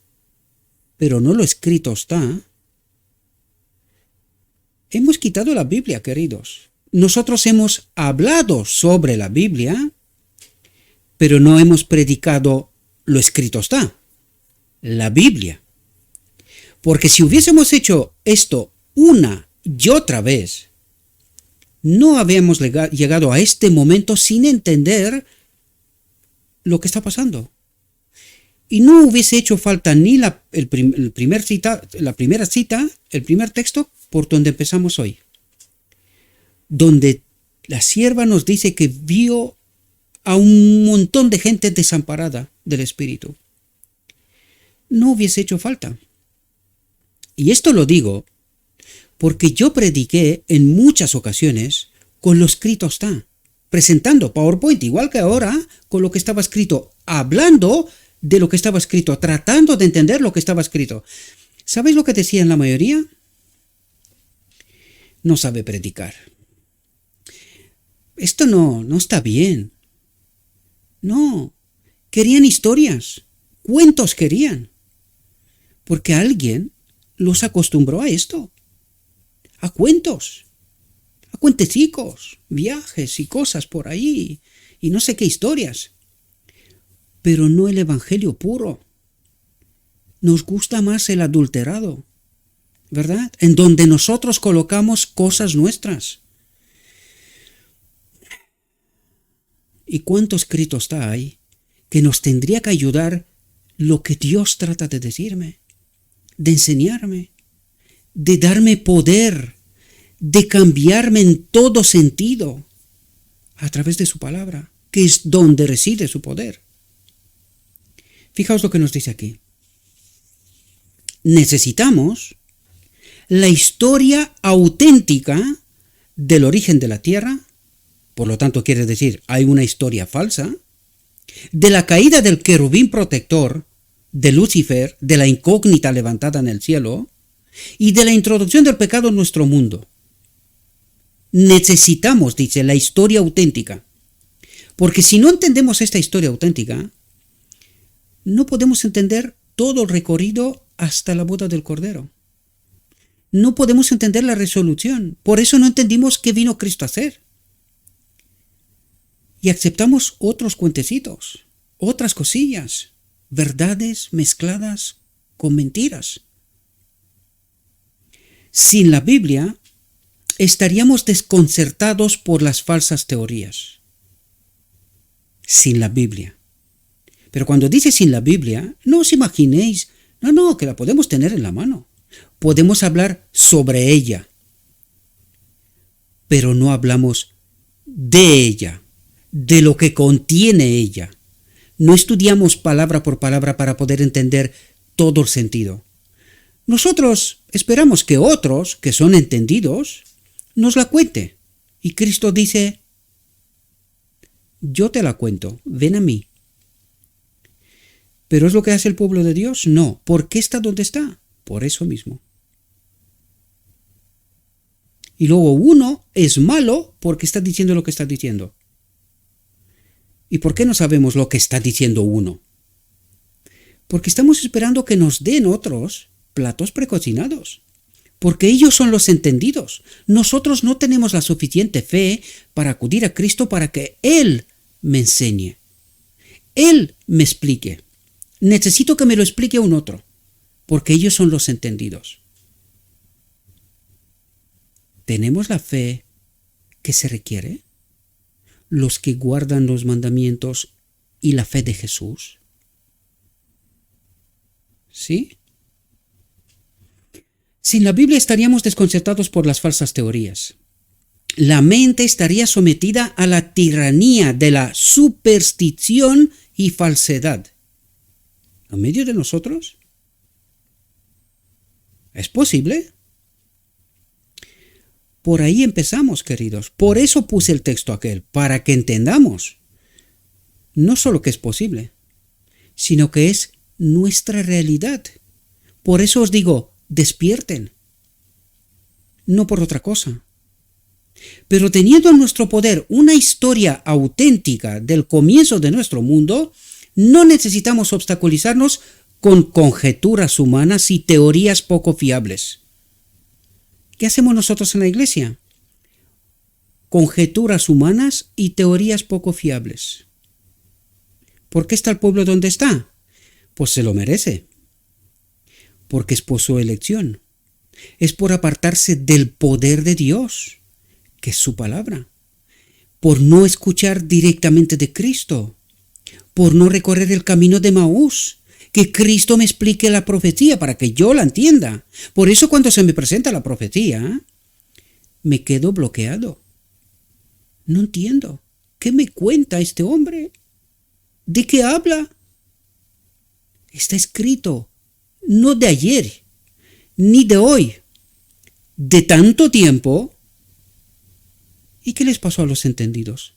pero no lo escrito está, hemos quitado la Biblia, queridos. Nosotros hemos hablado sobre la Biblia, pero no hemos predicado lo escrito está, la Biblia. Porque si hubiésemos hecho esto una y otra vez, no habíamos llegado a este momento sin entender lo que está pasando. Y no hubiese hecho falta ni la primera cita, el primer texto por donde empezamos hoy, donde la sierva nos dice que vio a un montón de gente desamparada del Espíritu. No hubiese hecho falta. Y esto lo digo porque yo prediqué en muchas ocasiones con lo escrito está, presentando PowerPoint igual que ahora, con lo que estaba escrito, hablando de lo que estaba escrito, tratando de entender lo que estaba escrito. ¿Sabéis lo que decían la mayoría? No sabe predicar. Esto no está bien. No, querían historias, cuentos querían, porque alguien los acostumbró a esto, a cuentos, a cuentecicos, viajes y cosas por ahí, y no sé qué historias, pero no el evangelio puro. Nos gusta más el adulterado, ¿verdad? En donde nosotros colocamos cosas nuestras. ¿Y cuánto escrito está ahí que nos tendría que ayudar lo que Dios trata de decirme, de enseñarme, de darme poder, de cambiarme en todo sentido a través de su palabra, que es donde reside su poder? Fijaos lo que nos dice aquí. Necesitamos la historia auténtica del origen de la Tierra, por lo tanto quiere decir hay una historia falsa, de la caída del querubín protector, de Lucifer, de la incógnita levantada en el cielo, y de la introducción del pecado en nuestro mundo. Necesitamos, dice, la historia auténtica, porque si no entendemos esta historia auténtica, no podemos entender todo el recorrido hasta la boda del Cordero. No podemos entender la resolución, por eso no entendimos qué vino Cristo a hacer. Y aceptamos otros cuentecitos, otras cosillas, verdades mezcladas con mentiras. Sin la Biblia, estaríamos desconcertados por las falsas teorías. Sin la Biblia. Pero cuando dice sin la Biblia, no os imaginéis, no, que la podemos tener en la mano. Podemos hablar sobre ella, pero no hablamos de ella, de lo que contiene ella. No estudiamos palabra por palabra para poder entender todo el sentido. Nosotros esperamos que otros, que son entendidos, nos la cuente. Y Cristo dice, yo te la cuento, ven a mí. ¿Pero es lo que hace el pueblo de Dios? No. ¿Por qué está donde está? Por eso mismo. Y luego uno es malo porque está diciendo lo que está diciendo. ¿Y por qué no sabemos lo que está diciendo uno? Porque estamos esperando que nos den otros platos precocinados. Porque ellos son los entendidos. Nosotros no tenemos la suficiente fe para acudir a Cristo para que Él me enseñe. Él me explique. Necesito que me lo explique un otro. Porque ellos son los entendidos. ¿Tenemos la fe que se requiere? Los que guardan los mandamientos y la fe de Jesús. ¿Sí? Sin la Biblia estaríamos desconcertados por las falsas teorías. La mente estaría sometida a la tiranía de la superstición y falsedad. ¿En medio de nosotros? ¿Es posible? Por ahí empezamos, queridos. Por eso puse el texto aquel, para que entendamos no solo que es posible, sino que es nuestra realidad. Por eso os digo, despierten, no por otra cosa. Pero teniendo en nuestro poder una historia auténtica del comienzo de nuestro mundo, no necesitamos obstaculizarnos con conjeturas humanas y teorías poco fiables. ¿Qué hacemos nosotros en la iglesia? Conjeturas humanas y teorías poco fiables. ¿Por qué está el pueblo donde está? Pues se lo merece. Porque es por su elección. Es por apartarse del poder de Dios, que es su palabra. Por no escuchar directamente de Cristo. Por no recorrer el camino de Maús. Que Cristo me explique la profecía para que yo la entienda. Por eso cuando se me presenta la profecía, me quedo bloqueado. No entiendo. ¿Qué me cuenta este hombre? ¿De qué habla? Está escrito, no de ayer, ni de hoy, de tanto tiempo. ¿Y qué les pasó a los entendidos?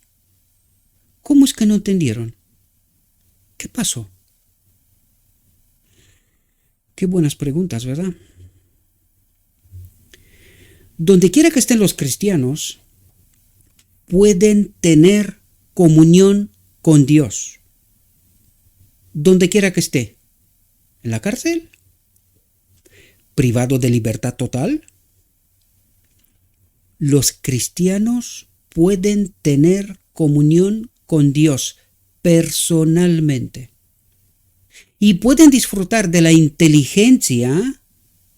¿Cómo es que no entendieron? ¿Qué pasó? Qué buenas preguntas, ¿verdad? Donde quiera que estén los cristianos, pueden tener comunión con Dios. Donde quiera que esté. ¿En la cárcel? ¿Privado de libertad total? Los cristianos pueden tener comunión con Dios personalmente. Y pueden disfrutar de la inteligencia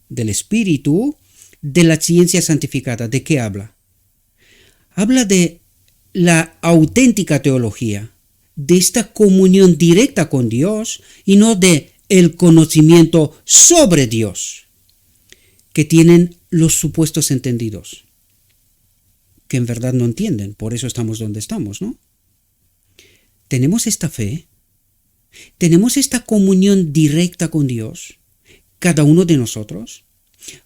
del Espíritu, de la ciencia santificada. ¿De qué habla? Habla de la auténtica teología, de esta comunión directa con Dios y no de el conocimiento sobre Dios que tienen los supuestos entendidos, que en verdad no entienden. Por eso estamos donde estamos, ¿no? ¿Tenemos esta fe? ¿Tenemos esta comunión directa con Dios, cada uno de nosotros?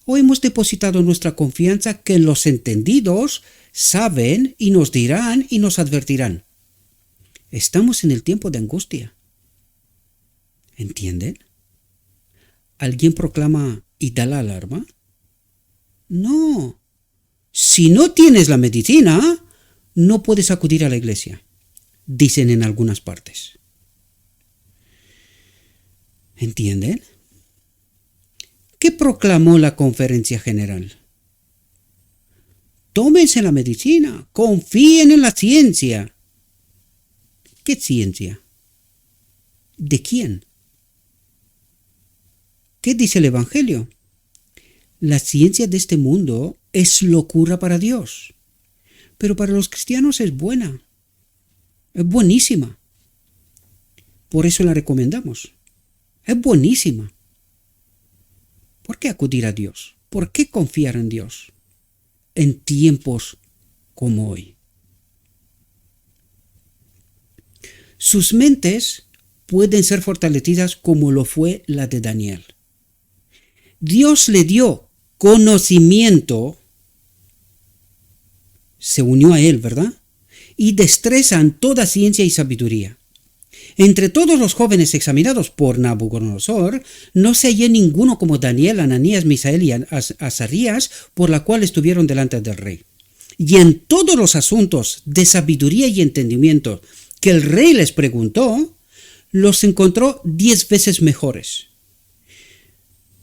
¿O hemos depositado nuestra confianza que los entendidos saben y nos dirán y nos advertirán. Estamos en el tiempo de angustia. ¿Entienden? ¿Alguien proclama y da la alarma? No. Si no tienes la medicina, no puedes acudir a la iglesia, dicen en algunas partes. ¿Entienden? ¿Qué proclamó la conferencia general? Tómense la medicina, confíen en la ciencia. ¿Qué ciencia? ¿De quién? ¿Qué dice el Evangelio? La ciencia de este mundo es locura para Dios, pero para los cristianos es buena, es buenísima. Por eso la recomendamos. Es buenísima. ¿Por qué acudir a Dios? ¿Por qué confiar en Dios en tiempos como hoy? Sus mentes pueden ser fortalecidas como lo fue la de Daniel. Dios le dio conocimiento, se unió a él, ¿verdad? Y destreza en toda ciencia y sabiduría. Entre todos los jóvenes examinados por Nabucodonosor, no se halló ninguno como Daniel, Ananías, Misael y Azarías, por la cual estuvieron delante del rey. Y en todos los asuntos de sabiduría y entendimiento que el rey les preguntó, los encontró 10 veces mejores.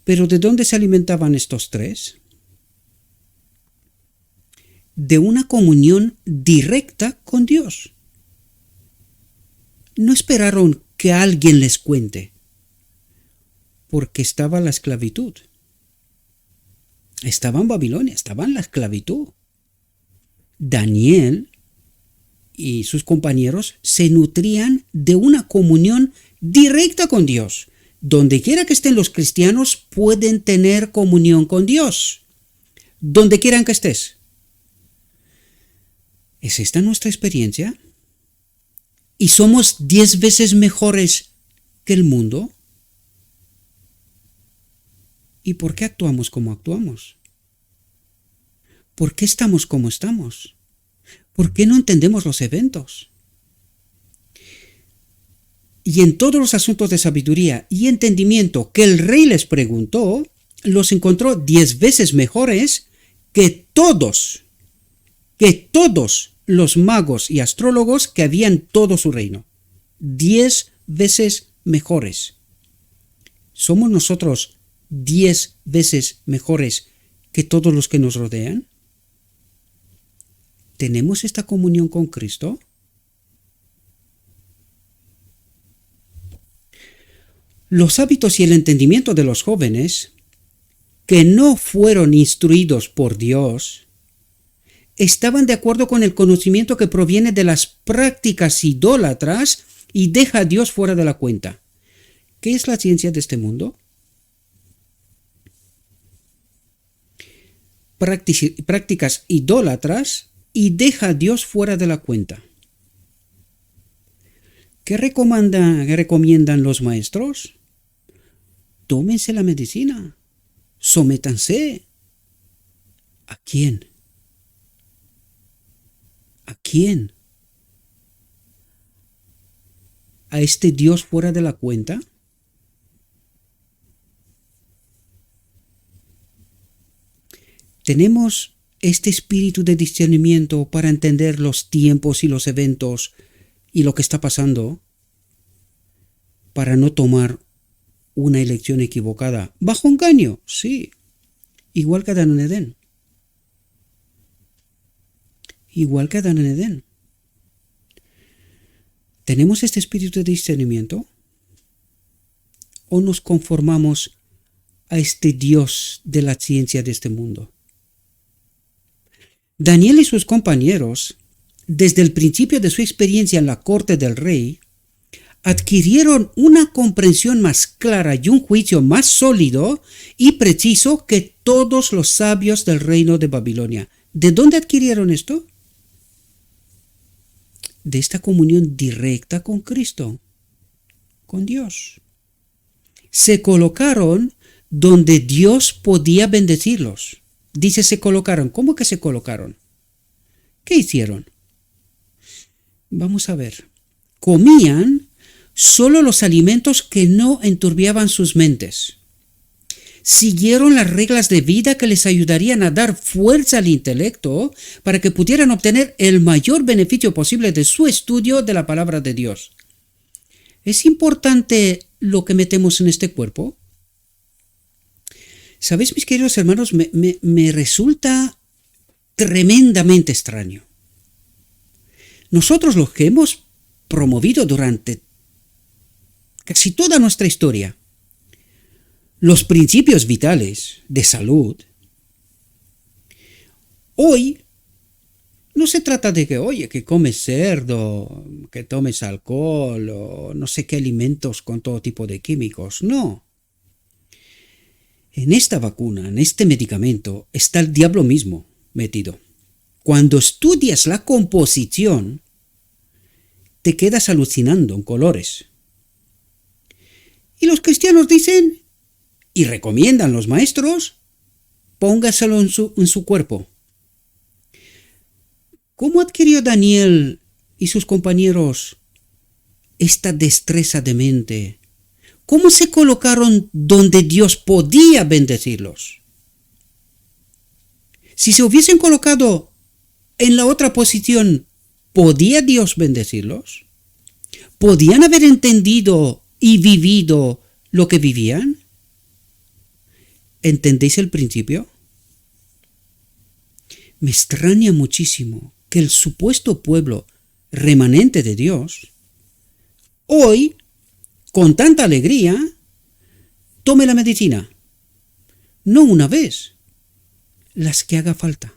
¿Pero de dónde se alimentaban estos tres? De una comunión directa con Dios. No esperaron que alguien les cuente, porque estaba la esclavitud. Estaba en Babilonia, estaba en la esclavitud. Daniel y sus compañeros se nutrían de una comunión directa con Dios. Donde quiera que estén los cristianos, pueden tener comunión con Dios. Donde quieran que estés. ¿Es esta nuestra experiencia? ¿Y somos 10 veces mejores que el mundo? ¿Y por qué actuamos como actuamos? ¿Por qué estamos como estamos? ¿Por qué no entendemos los eventos? Y en todos los asuntos de sabiduría y entendimiento que el rey les preguntó, los encontró 10 veces mejores que todos los magos y astrólogos que había en todo su reino. 10 veces mejores. ¿Somos nosotros 10 veces mejores que todos los que nos rodean? ¿Tenemos esta comunión con Cristo? Los hábitos y el entendimiento de los jóvenes, que no fueron instruidos por Dios, estaban de acuerdo con el conocimiento que proviene de las prácticas idólatras y deja a Dios fuera de la cuenta. ¿Qué es la ciencia de este mundo? Prácticas idólatras y deja a Dios fuera de la cuenta. ¿Qué recomiendan los maestros? Tómense la medicina. Sométanse. ¿A quién? ¿A quién? ¿A este Dios fuera de la cuenta? ¿Tenemos este espíritu de discernimiento para entender los tiempos y los eventos y lo que está pasando, para no tomar una elección equivocada bajo engaño? Sí, igual que Adán en Edén. Igual que Adán en Edén. ¿Tenemos este espíritu de discernimiento? ¿O nos conformamos a este Dios de la ciencia de este mundo? Daniel y sus compañeros, desde el principio de su experiencia en la corte del rey, adquirieron una comprensión más clara y un juicio más sólido y preciso que todos los sabios del reino de Babilonia. ¿De dónde adquirieron esto? De esta comunión directa con Cristo, con Dios. Se colocaron donde Dios podía bendecirlos. Dice se colocaron. ¿Cómo que se colocaron? ¿Qué hicieron? Vamos a ver. Comían solo los alimentos que no enturbiaban sus mentes. Siguieron las reglas de vida que les ayudarían a dar fuerza al intelecto para que pudieran obtener el mayor beneficio posible de su estudio de la palabra de Dios. ¿Es importante lo que metemos en este cuerpo? ¿Sabéis, mis queridos hermanos? Me resulta tremendamente extraño. Nosotros, los que hemos promovido durante casi toda nuestra historia los principios vitales de salud, hoy no se trata de que, oye, que comes cerdo, que tomes alcohol o no sé qué alimentos con todo tipo de químicos. No. En esta vacuna, en este medicamento, está el diablo mismo metido. Cuando estudias la composición, te quedas alucinando en colores. Y los cristianos dicen, y recomiendan los maestros, póngaselo en su cuerpo. ¿Cómo adquirió Daniel y sus compañeros esta destreza de mente? ¿Cómo se colocaron donde Dios podía bendecirlos? Si se hubiesen colocado en la otra posición, ¿podía Dios bendecirlos? ¿Podían haber entendido y vivido lo que vivían? ¿Entendéis el principio? Me extraña muchísimo que el supuesto pueblo remanente de Dios, hoy, con tanta alegría, tome la medicina. No una vez, las que haga falta.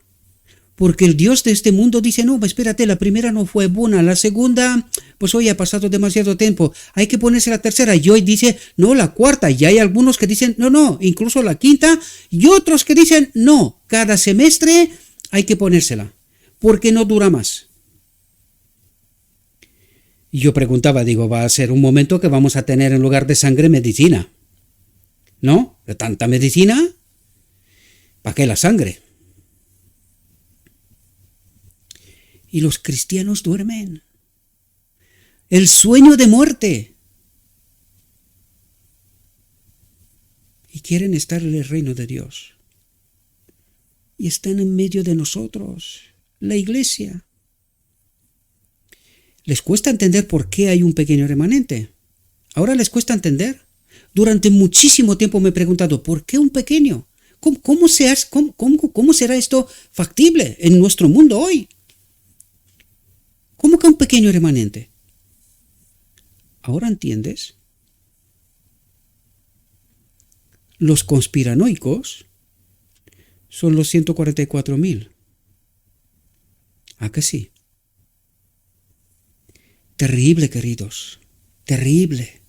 Porque el Dios de este mundo dice, no, espérate, la primera no fue buena, la segunda, pues hoy ha pasado demasiado tiempo, hay que ponerse la tercera, y hoy dice, no, la cuarta, y hay algunos que dicen, no, incluso la quinta, y otros que dicen, no, cada semestre hay que ponérsela, porque no dura más. Y yo preguntaba, digo, va a ser un momento que vamos a tener en lugar de sangre medicina, ¿no? De tanta medicina, ¿para qué la sangre? Y los cristianos duermen. El sueño de muerte. Y quieren estar en el reino de Dios. Y están en medio de nosotros, la iglesia. ¿Les cuesta entender por qué hay un pequeño remanente? ¿Ahora les cuesta entender? Durante muchísimo tiempo me he preguntado, ¿por qué un pequeño? ¿Cómo será esto factible en nuestro mundo hoy? ¿Cómo que un pequeño remanente? ¿Ahora entiendes? Los conspiranoicos son los 144.000. ¿A que sí? Terrible, queridos. Terrible.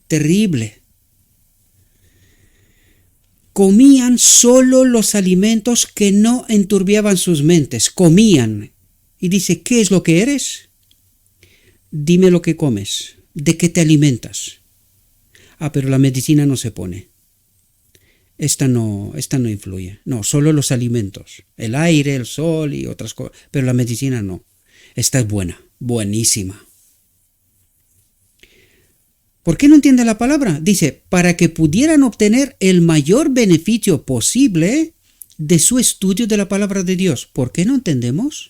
Terrible. Comían solo los alimentos que no enturbiaban sus mentes. Comían. Y dice, ¿qué es lo que eres? Dime lo que comes, de qué te alimentas. Pero la medicina no se pone. Esta no influye. No, solo los alimentos. El aire, el sol y otras cosas. Pero la medicina no. Esta es buena, buenísima. ¿Por qué no entiende la palabra? Dice, para que pudieran obtener el mayor beneficio posible de su estudio de la palabra de Dios. ¿Por qué no entendemos?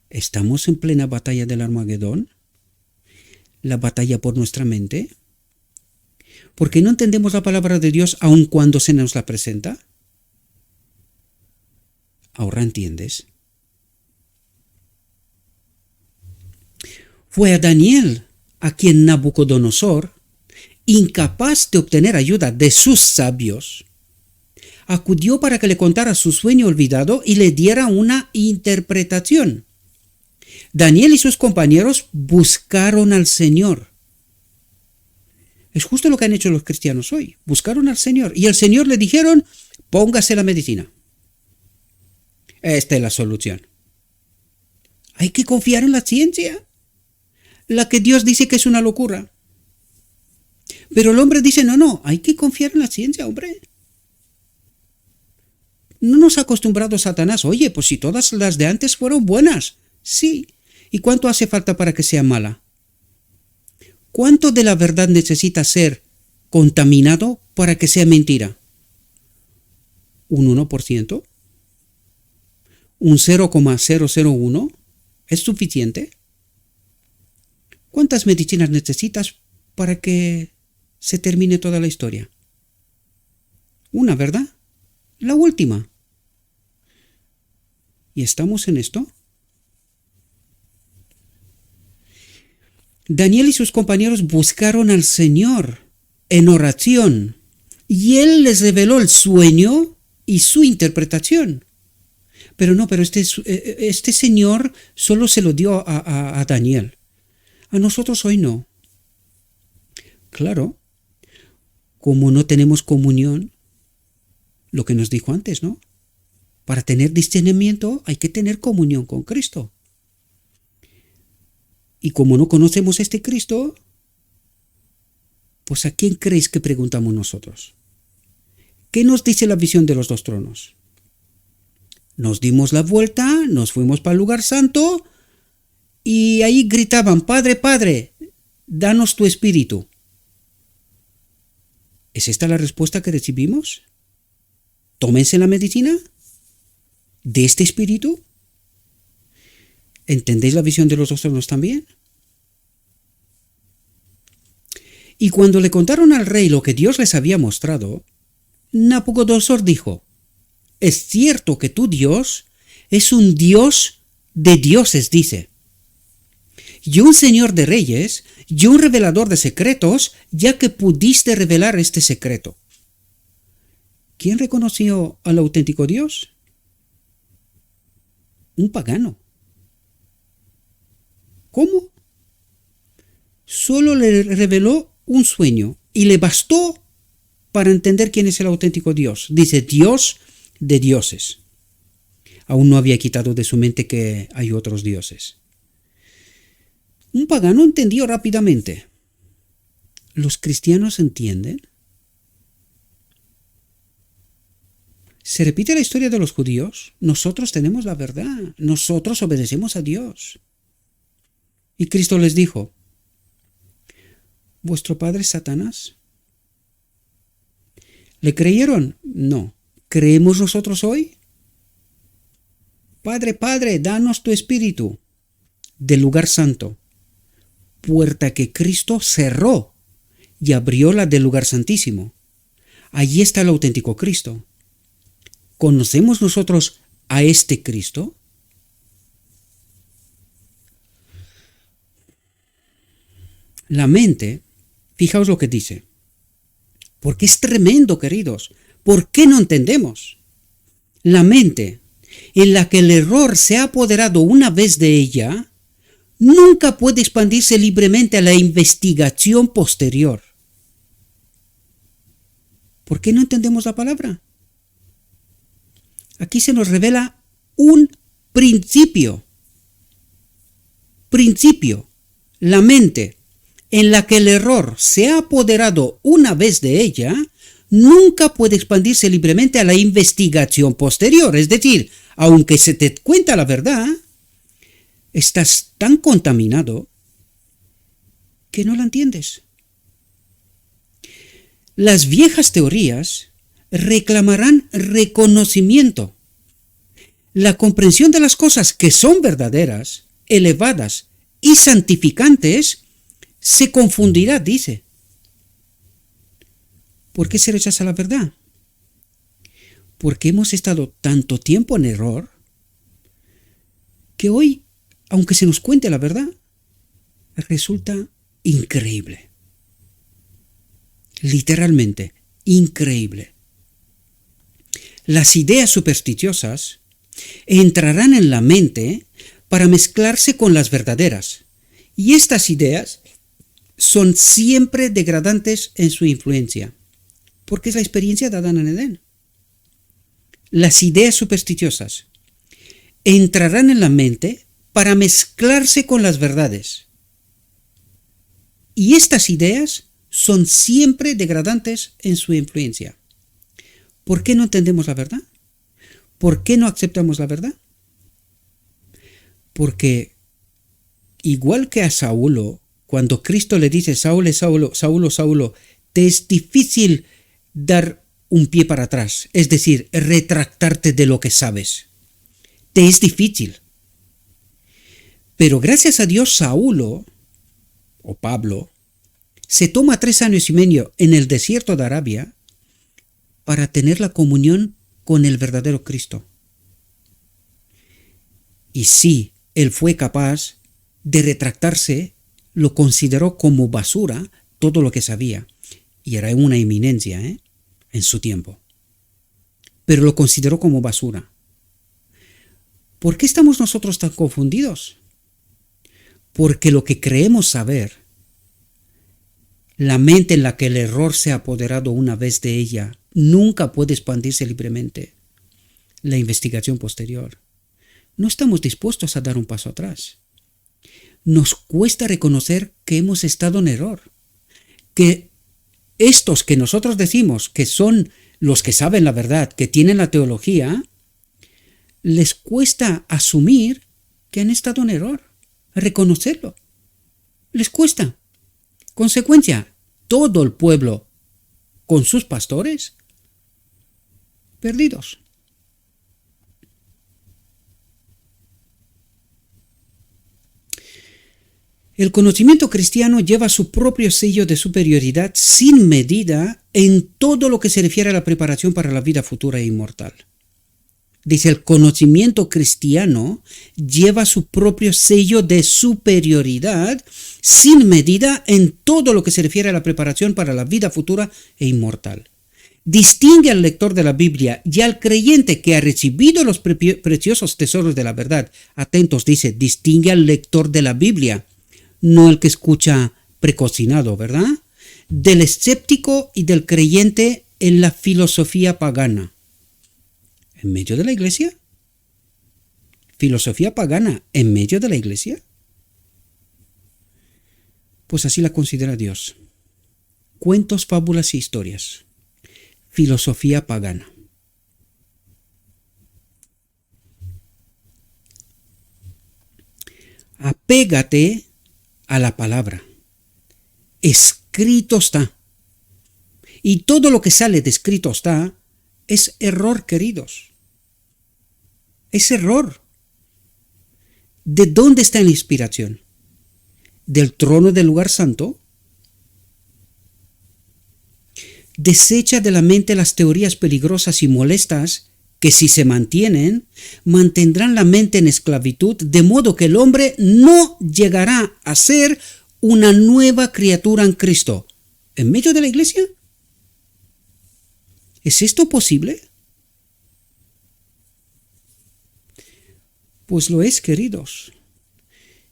¿Estamos en plena batalla del Armagedón? ¿La batalla por nuestra mente? ¿Por qué no entendemos la palabra de Dios aun cuando se nos la presenta? ¿Ahora entiendes? Fue a Daniel a quien Nabucodonosor, incapaz de obtener ayuda de sus sabios, acudió para que le contara su sueño olvidado y le diera una interpretación. Daniel y sus compañeros buscaron al Señor. Es justo lo que han hecho los cristianos hoy. Buscaron al Señor. Y al Señor le dijeron, póngase la medicina. Esta es la solución. Hay que confiar en la ciencia. La que Dios dice que es una locura. Pero el hombre dice, no, hay que confiar en la ciencia, hombre. No nos ha acostumbrado Satanás. Oye, pues si todas las de antes fueron buenas. Sí. ¿Y cuánto hace falta para que sea mala? ¿Cuánto de la verdad necesita ser contaminado para que sea mentira? ¿Un 1%? ¿Un 0,001? ¿Es suficiente? ¿Cuántas medicinas necesitas para que se termine toda la historia? Una, ¿verdad? La última. ¿Y estamos en esto? Daniel y sus compañeros buscaron al Señor en oración y Él les reveló el sueño y su interpretación. Pero este Señor solo se lo dio a Daniel. A nosotros hoy no. Claro, como no tenemos comunión, lo que nos dijo antes, ¿no? Para tener discernimiento hay que tener comunión con Cristo. Y como no conocemos a este Cristo, pues ¿a quién creéis que preguntamos nosotros? ¿Qué nos dice la visión de los dos tronos? Nos dimos la vuelta, nos fuimos para el lugar santo y ahí gritaban, Padre, Padre, danos tu espíritu. ¿Es esta la respuesta que recibimos? Tómense la medicina de este espíritu. ¿Entendéis la visión de los dos tronos también? Y cuando le contaron al rey lo que Dios les había mostrado, Nabucodonosor dijo, es cierto que tu Dios es un Dios de dioses, dice, y un Señor de reyes, y un revelador de secretos, ya que pudiste revelar este secreto. ¿Quién reconoció al auténtico Dios? Un pagano. ¿Cómo? Solo le reveló un sueño y le bastó para entender quién es el auténtico Dios. Dice Dios de dioses. Aún no había quitado de su mente que hay otros dioses. Un pagano entendió rápidamente. ¿Los cristianos entienden? Se repite la historia de los judíos. Nosotros tenemos la verdad. Nosotros obedecemos a Dios. Y Cristo les dijo, ¿vuestro padre es Satanás? ¿Le creyeron? No. ¿Creemos nosotros hoy? Padre, Padre, danos tu espíritu del lugar santo. Puerta que Cristo cerró y abrió la del lugar santísimo. Allí está el auténtico Cristo. ¿Conocemos nosotros a este Cristo? La mente, fijaos lo que dice, porque es tremendo, queridos. ¿Por qué no entendemos? La mente, en la que el error se ha apoderado una vez de ella, nunca puede expandirse libremente a la investigación posterior. ¿Por qué no entendemos la palabra? Aquí se nos revela un principio. Principio. La mente, en la que el error se ha apoderado una vez de ella, nunca puede expandirse libremente a la investigación posterior. Es decir, aunque se te cuenta la verdad, estás tan contaminado que no la entiendes. Las viejas teorías reclamarán reconocimiento. La comprensión de las cosas que son verdaderas, elevadas y santificantes se confundirá, dice. ¿Por qué se rechaza la verdad? Porque hemos estado tanto tiempo en error que hoy, aunque se nos cuente la verdad, resulta increíble. Literalmente, increíble. Las ideas supersticiosas entrarán en la mente para mezclarse con las verdaderas, y estas ideas son siempre degradantes en su influencia, porque es la experiencia de Adán en Edén. Las ideas supersticiosas entrarán en la mente para mezclarse con las verdades, y estas ideas son siempre degradantes en su influencia. ¿Por qué no entendemos la verdad? ¿Por qué no aceptamos la verdad? Porque igual que a Saulo, cuando Cristo le dice, Saulo, Saulo, Saulo, Saulo, te es difícil dar un pie para atrás, es decir, retractarte de lo que sabes. Te es difícil. Pero gracias a Dios, Saulo, o Pablo, se toma 3 años y medio en el desierto de Arabia para tener la comunión con el verdadero Cristo. Y sí, él fue capaz de retractarse, lo consideró como basura todo lo que sabía. Y era una eminencia en su tiempo. Pero lo consideró como basura. ¿Por qué estamos nosotros tan confundidos? Porque lo que creemos saber, la mente en la que el error se ha apoderado una vez de ella, nunca puede expandirse libremente. La investigación posterior. No estamos dispuestos a dar un paso atrás. Nos cuesta reconocer que hemos estado en error. Que estos que nosotros decimos que son los que saben la verdad, que tienen la teología, les cuesta asumir que han estado en error, reconocerlo. Les cuesta. Consecuencia, todo el pueblo con sus pastores perdidos. El conocimiento cristiano lleva su propio sello de superioridad sin medida en todo lo que se refiere a la preparación para la vida futura e inmortal. Dice, el conocimiento cristiano lleva su propio sello de superioridad sin medida en todo lo que se refiere a la preparación para la vida futura e inmortal. Distingue al lector de la Biblia y al creyente que ha recibido los preciosos tesoros de la verdad. Atentos, dice, distingue al lector de la Biblia, no el que escucha precocinado, ¿verdad? Del escéptico y del creyente en la filosofía pagana. ¿En medio de la iglesia? ¿Filosofía pagana en medio de la iglesia? Pues así la considera Dios. Cuentos, fábulas e historias. Filosofía pagana. Apégate a la palabra. Escrito está. Y todo lo que sale de escrito está es error, queridos. Es error. ¿De dónde está la inspiración? ¿Del trono del lugar santo? Desecha de la mente las teorías peligrosas y molestas que, si se mantienen, mantendrán la mente en esclavitud, de modo que el hombre no llegará a ser una nueva criatura en Cristo. ¿En medio de la iglesia? ¿Es esto posible? Pues lo es, queridos,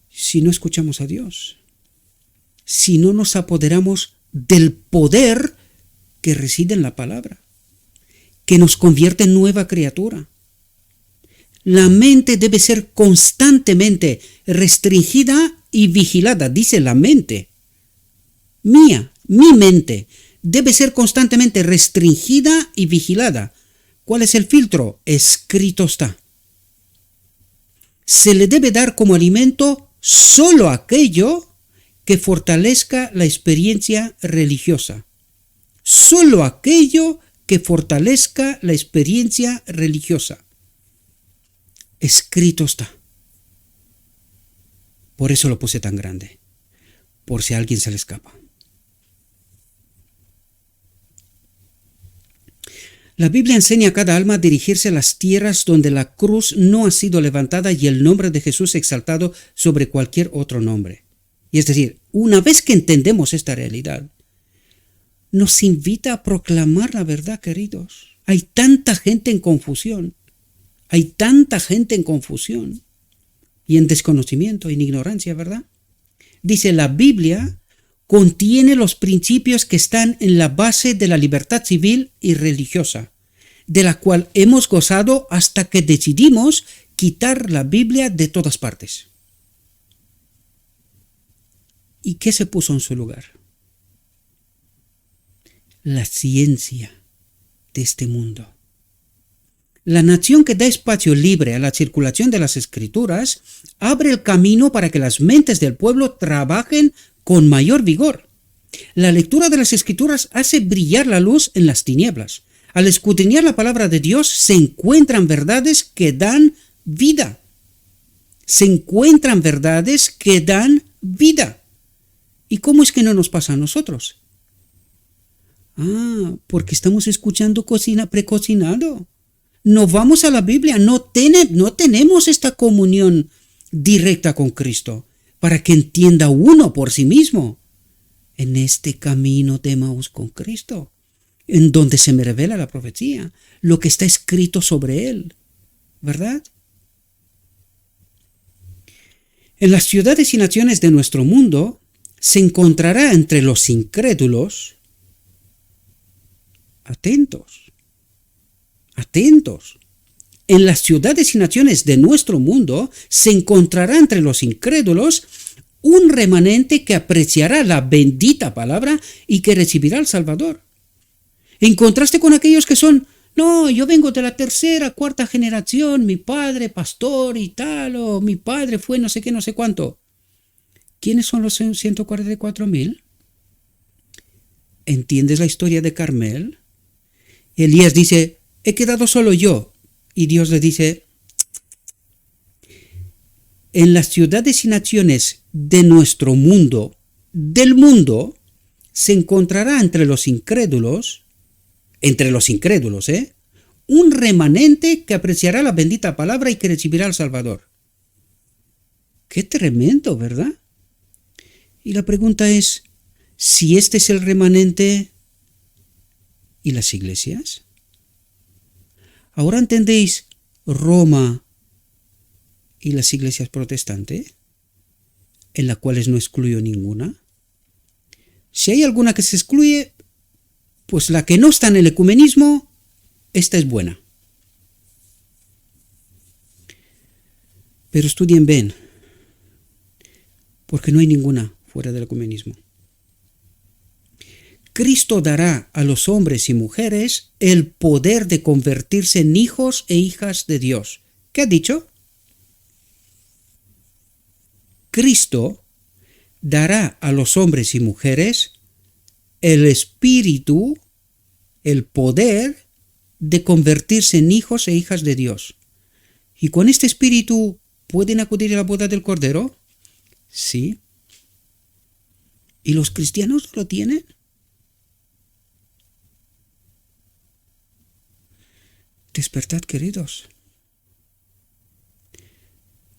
si no escuchamos a Dios, si no nos apoderamos del poder que reside en la palabra, que nos convierte en nueva criatura. La mente debe ser constantemente restringida y vigilada, dice la mente. Mi mente, debe ser constantemente restringida y vigilada. ¿Cuál es el filtro? Escrito está. Se le debe dar como alimento solo aquello que fortalezca la experiencia religiosa. Solo aquello que fortalezca la experiencia religiosa. Escrito está. Por eso lo puse tan grande, por si a alguien se le escapa. La Biblia enseña a cada alma a dirigirse a las tierras donde la cruz no ha sido levantada y el nombre de Jesús exaltado sobre cualquier otro nombre. Y es decir, una vez que entendemos esta realidad, nos invita a proclamar la verdad, queridos. Hay tanta gente en confusión. Hay tanta gente en confusión y en desconocimiento, en ignorancia, ¿verdad? Dice, la Biblia contiene los principios que están en la base de la libertad civil y religiosa, de la cual hemos gozado hasta que decidimos quitar la Biblia de todas partes. ¿Y qué se puso en su lugar? La ciencia de este mundo. La nación que da espacio libre a la circulación de las escrituras abre el camino para que las mentes del pueblo trabajen con mayor vigor. La lectura de las escrituras hace brillar la luz en las tinieblas. Al escudriñar la palabra de Dios se encuentran verdades que dan vida. Se encuentran verdades que dan vida. ¿Y cómo es que no nos pasa a nosotros? Porque estamos escuchando precocinado. No vamos a la Biblia, no tenemos esta comunión directa con Cristo para que entienda uno por sí mismo en este camino de Emaús con Cristo, en donde se me revela la profecía, lo que está escrito sobre él, ¿verdad? En las ciudades y naciones de nuestro mundo se encontrará entre los incrédulos, atentos, en las ciudades y naciones de nuestro mundo se encontrará entre los incrédulos un remanente que apreciará la bendita palabra y que recibirá al Salvador. En contraste con aquellos que son, no, yo vengo de la tercera, cuarta generación, mi padre pastor y tal, o mi padre fue no sé qué, no sé cuánto. ¿Quiénes son los 144,000? ¿Entiendes la historia de Carmel? Elías dice, he quedado solo yo. Y Dios le dice, en las ciudades y naciones de nuestro mundo, del mundo, se encontrará entre los incrédulos, un remanente que apreciará la bendita palabra y que recibirá al Salvador. Qué tremendo, ¿verdad? Y la pregunta es, si este es el remanente, ¿y las iglesias? ¿Ahora entendéis Roma y las iglesias protestantes, en las cuales no excluyo ninguna? Si hay alguna que se excluye, pues la que no está en el ecumenismo, esta es buena. Pero estudien bien, porque no hay ninguna fuera del ecumenismo. Cristo dará a los hombres y mujeres el poder de convertirse en hijos e hijas de Dios. ¿Qué ha dicho? Cristo dará a los hombres y mujeres el espíritu, el poder de convertirse en hijos e hijas de Dios. ¿Y con este espíritu pueden acudir a la boda del Cordero? Sí. ¿Y los cristianos lo tienen? Despertad, queridos.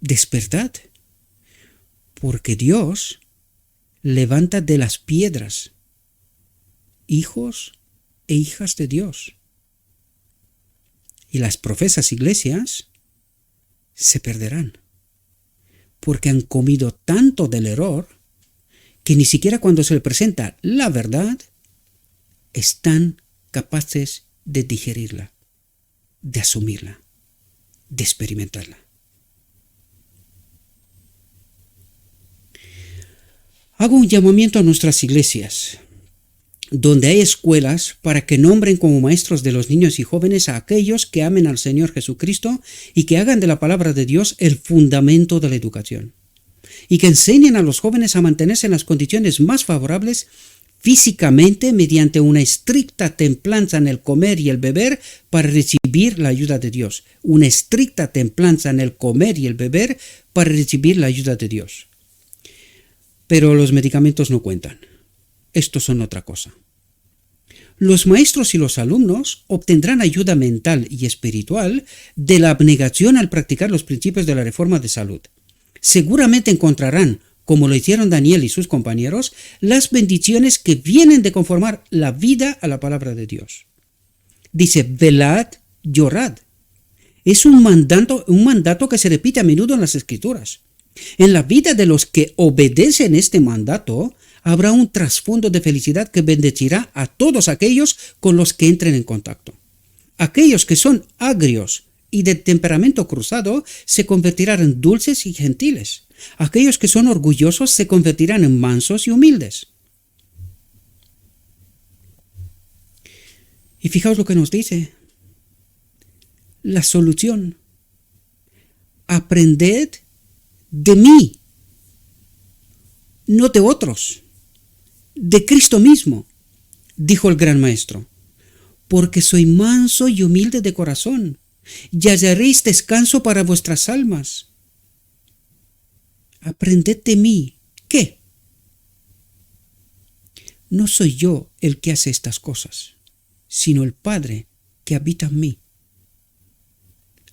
Despertad. Porque Dios levanta de las piedras hijos e hijas de Dios. Y las profesas iglesias se perderán. Porque han comido tanto del error que ni siquiera cuando se le presenta la verdad están capaces de digerirla, de asumirla, de experimentarla. Hago un llamamiento a nuestras iglesias, donde hay escuelas, para que nombren como maestros de los niños y jóvenes a aquellos que amen al Señor Jesucristo y que hagan de la palabra de Dios el fundamento de la educación, y que enseñen a los jóvenes a mantenerse en las condiciones más favorables físicamente mediante una estricta templanza en el comer y el beber para recibir la ayuda de Dios. Una estricta templanza en el comer y el beber para recibir la ayuda de Dios. Pero los medicamentos no cuentan. Estos son otra cosa. Los maestros y los alumnos obtendrán ayuda mental y espiritual de la abnegación al practicar los principios de la reforma de salud. Seguramente encontrarán, como lo hicieron Daniel y sus compañeros, las bendiciones que vienen de conformar la vida a la palabra de Dios. Dice, velad, llorad. Es un mandato que se repite a menudo en las Escrituras. En la vida de los que obedecen este mandato, habrá un trasfondo de felicidad que bendecirá a todos aquellos con los que entren en contacto. Aquellos que son agrios y de temperamento cruzado se convertirán en dulces y gentiles. Aquellos que son orgullosos se convertirán en mansos y humildes. Y fijaos lo que nos dice. la solución. Aprended de mí, no de otros, de Cristo mismo, dijo el gran maestro, porque soy manso y humilde de corazón, y hallaréis descanso para vuestras almas. Aprended de mí. ¿Qué? No soy yo el que hace estas cosas, sino el Padre que habita en mí.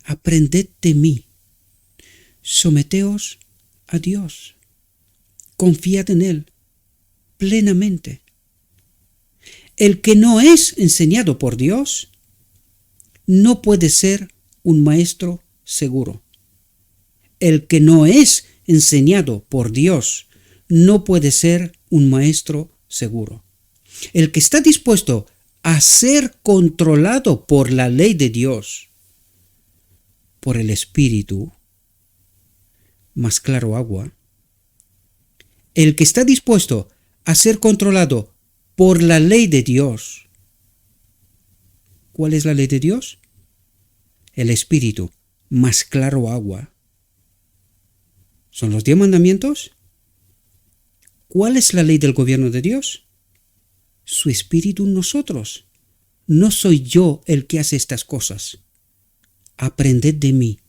Aprended de mí. Someteos a Dios. Confiad en Él plenamente. El que no es enseñado por Dios no puede ser un maestro seguro. El que no es enseñado por Dios no puede ser un maestro seguro. El que está dispuesto a ser controlado por la ley de Dios, por el Espíritu, más claro agua, el que está dispuesto a ser controlado por la ley de Dios. ¿Cuál es la ley de Dios? El Espíritu, más claro agua. ¿Son los 10 mandamientos? ¿Cuál es la ley del gobierno de Dios? Su Espíritu en nosotros. No soy yo el que hace estas cosas. Aprended de mí.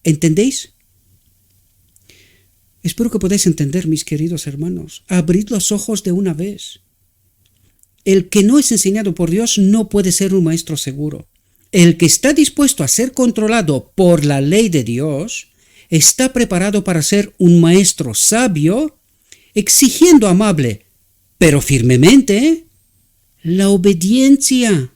¿Entendéis? Espero que podáis entender, mis queridos hermanos. Abrid los ojos de una vez. El que no es enseñado por Dios no puede ser un maestro seguro. El que está dispuesto a ser controlado por la ley de Dios está preparado para ser un maestro sabio, exigiendo amable, pero firmemente, la obediencia.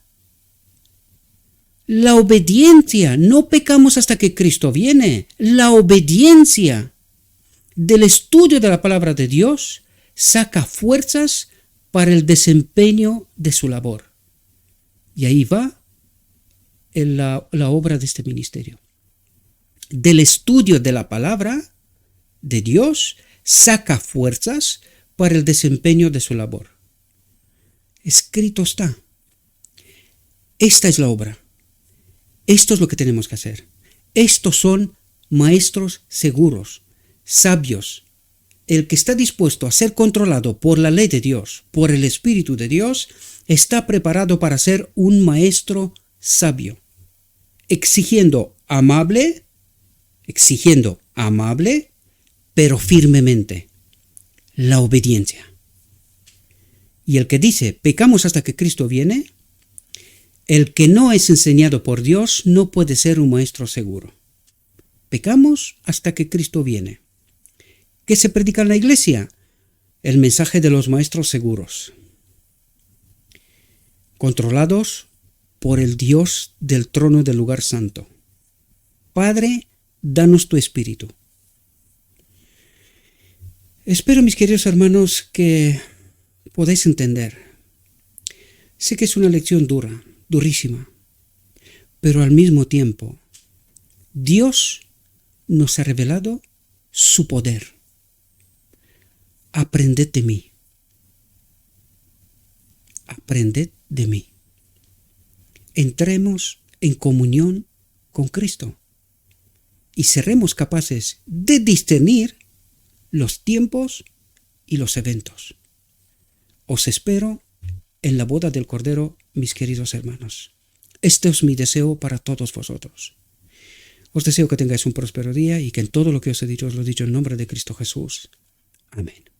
La obediencia. No pecamos hasta que Cristo viene. La obediencia. Del estudio de la palabra de Dios saca fuerzas para el desempeño de su labor. Y ahí va la obra de este ministerio. Del estudio de la palabra de Dios saca fuerzas para el desempeño de su labor. Escrito está. Esta es la obra. Esto es lo que tenemos que hacer. Estos son maestros seguros, sabios. El que está dispuesto a ser controlado por la ley de Dios, por el Espíritu de Dios, está preparado para ser un maestro sabio, exigiendo amable, pero firmemente, la obediencia. Y el que dice, pecamos hasta que Cristo viene, el que no es enseñado por Dios no puede ser un maestro seguro. Pecamos hasta que Cristo viene. ¿Qué se predica en la iglesia? El mensaje de los maestros seguros, controlados por el Dios del trono del lugar santo. Padre, danos tu Espíritu. Espero, mis queridos hermanos, que podáis entender. Sé que es una lección dura, durísima, pero al mismo tiempo, Dios nos ha revelado su poder. Aprended de mí. Aprended de mí. Entremos en comunión con Cristo y seremos capaces de discernir los tiempos y los eventos. Os espero en la boda del Cordero, mis queridos hermanos. Este es mi deseo para todos vosotros. Os deseo que tengáis un próspero día y que en todo lo que os he dicho os lo he dicho en nombre de Cristo Jesús. Amén.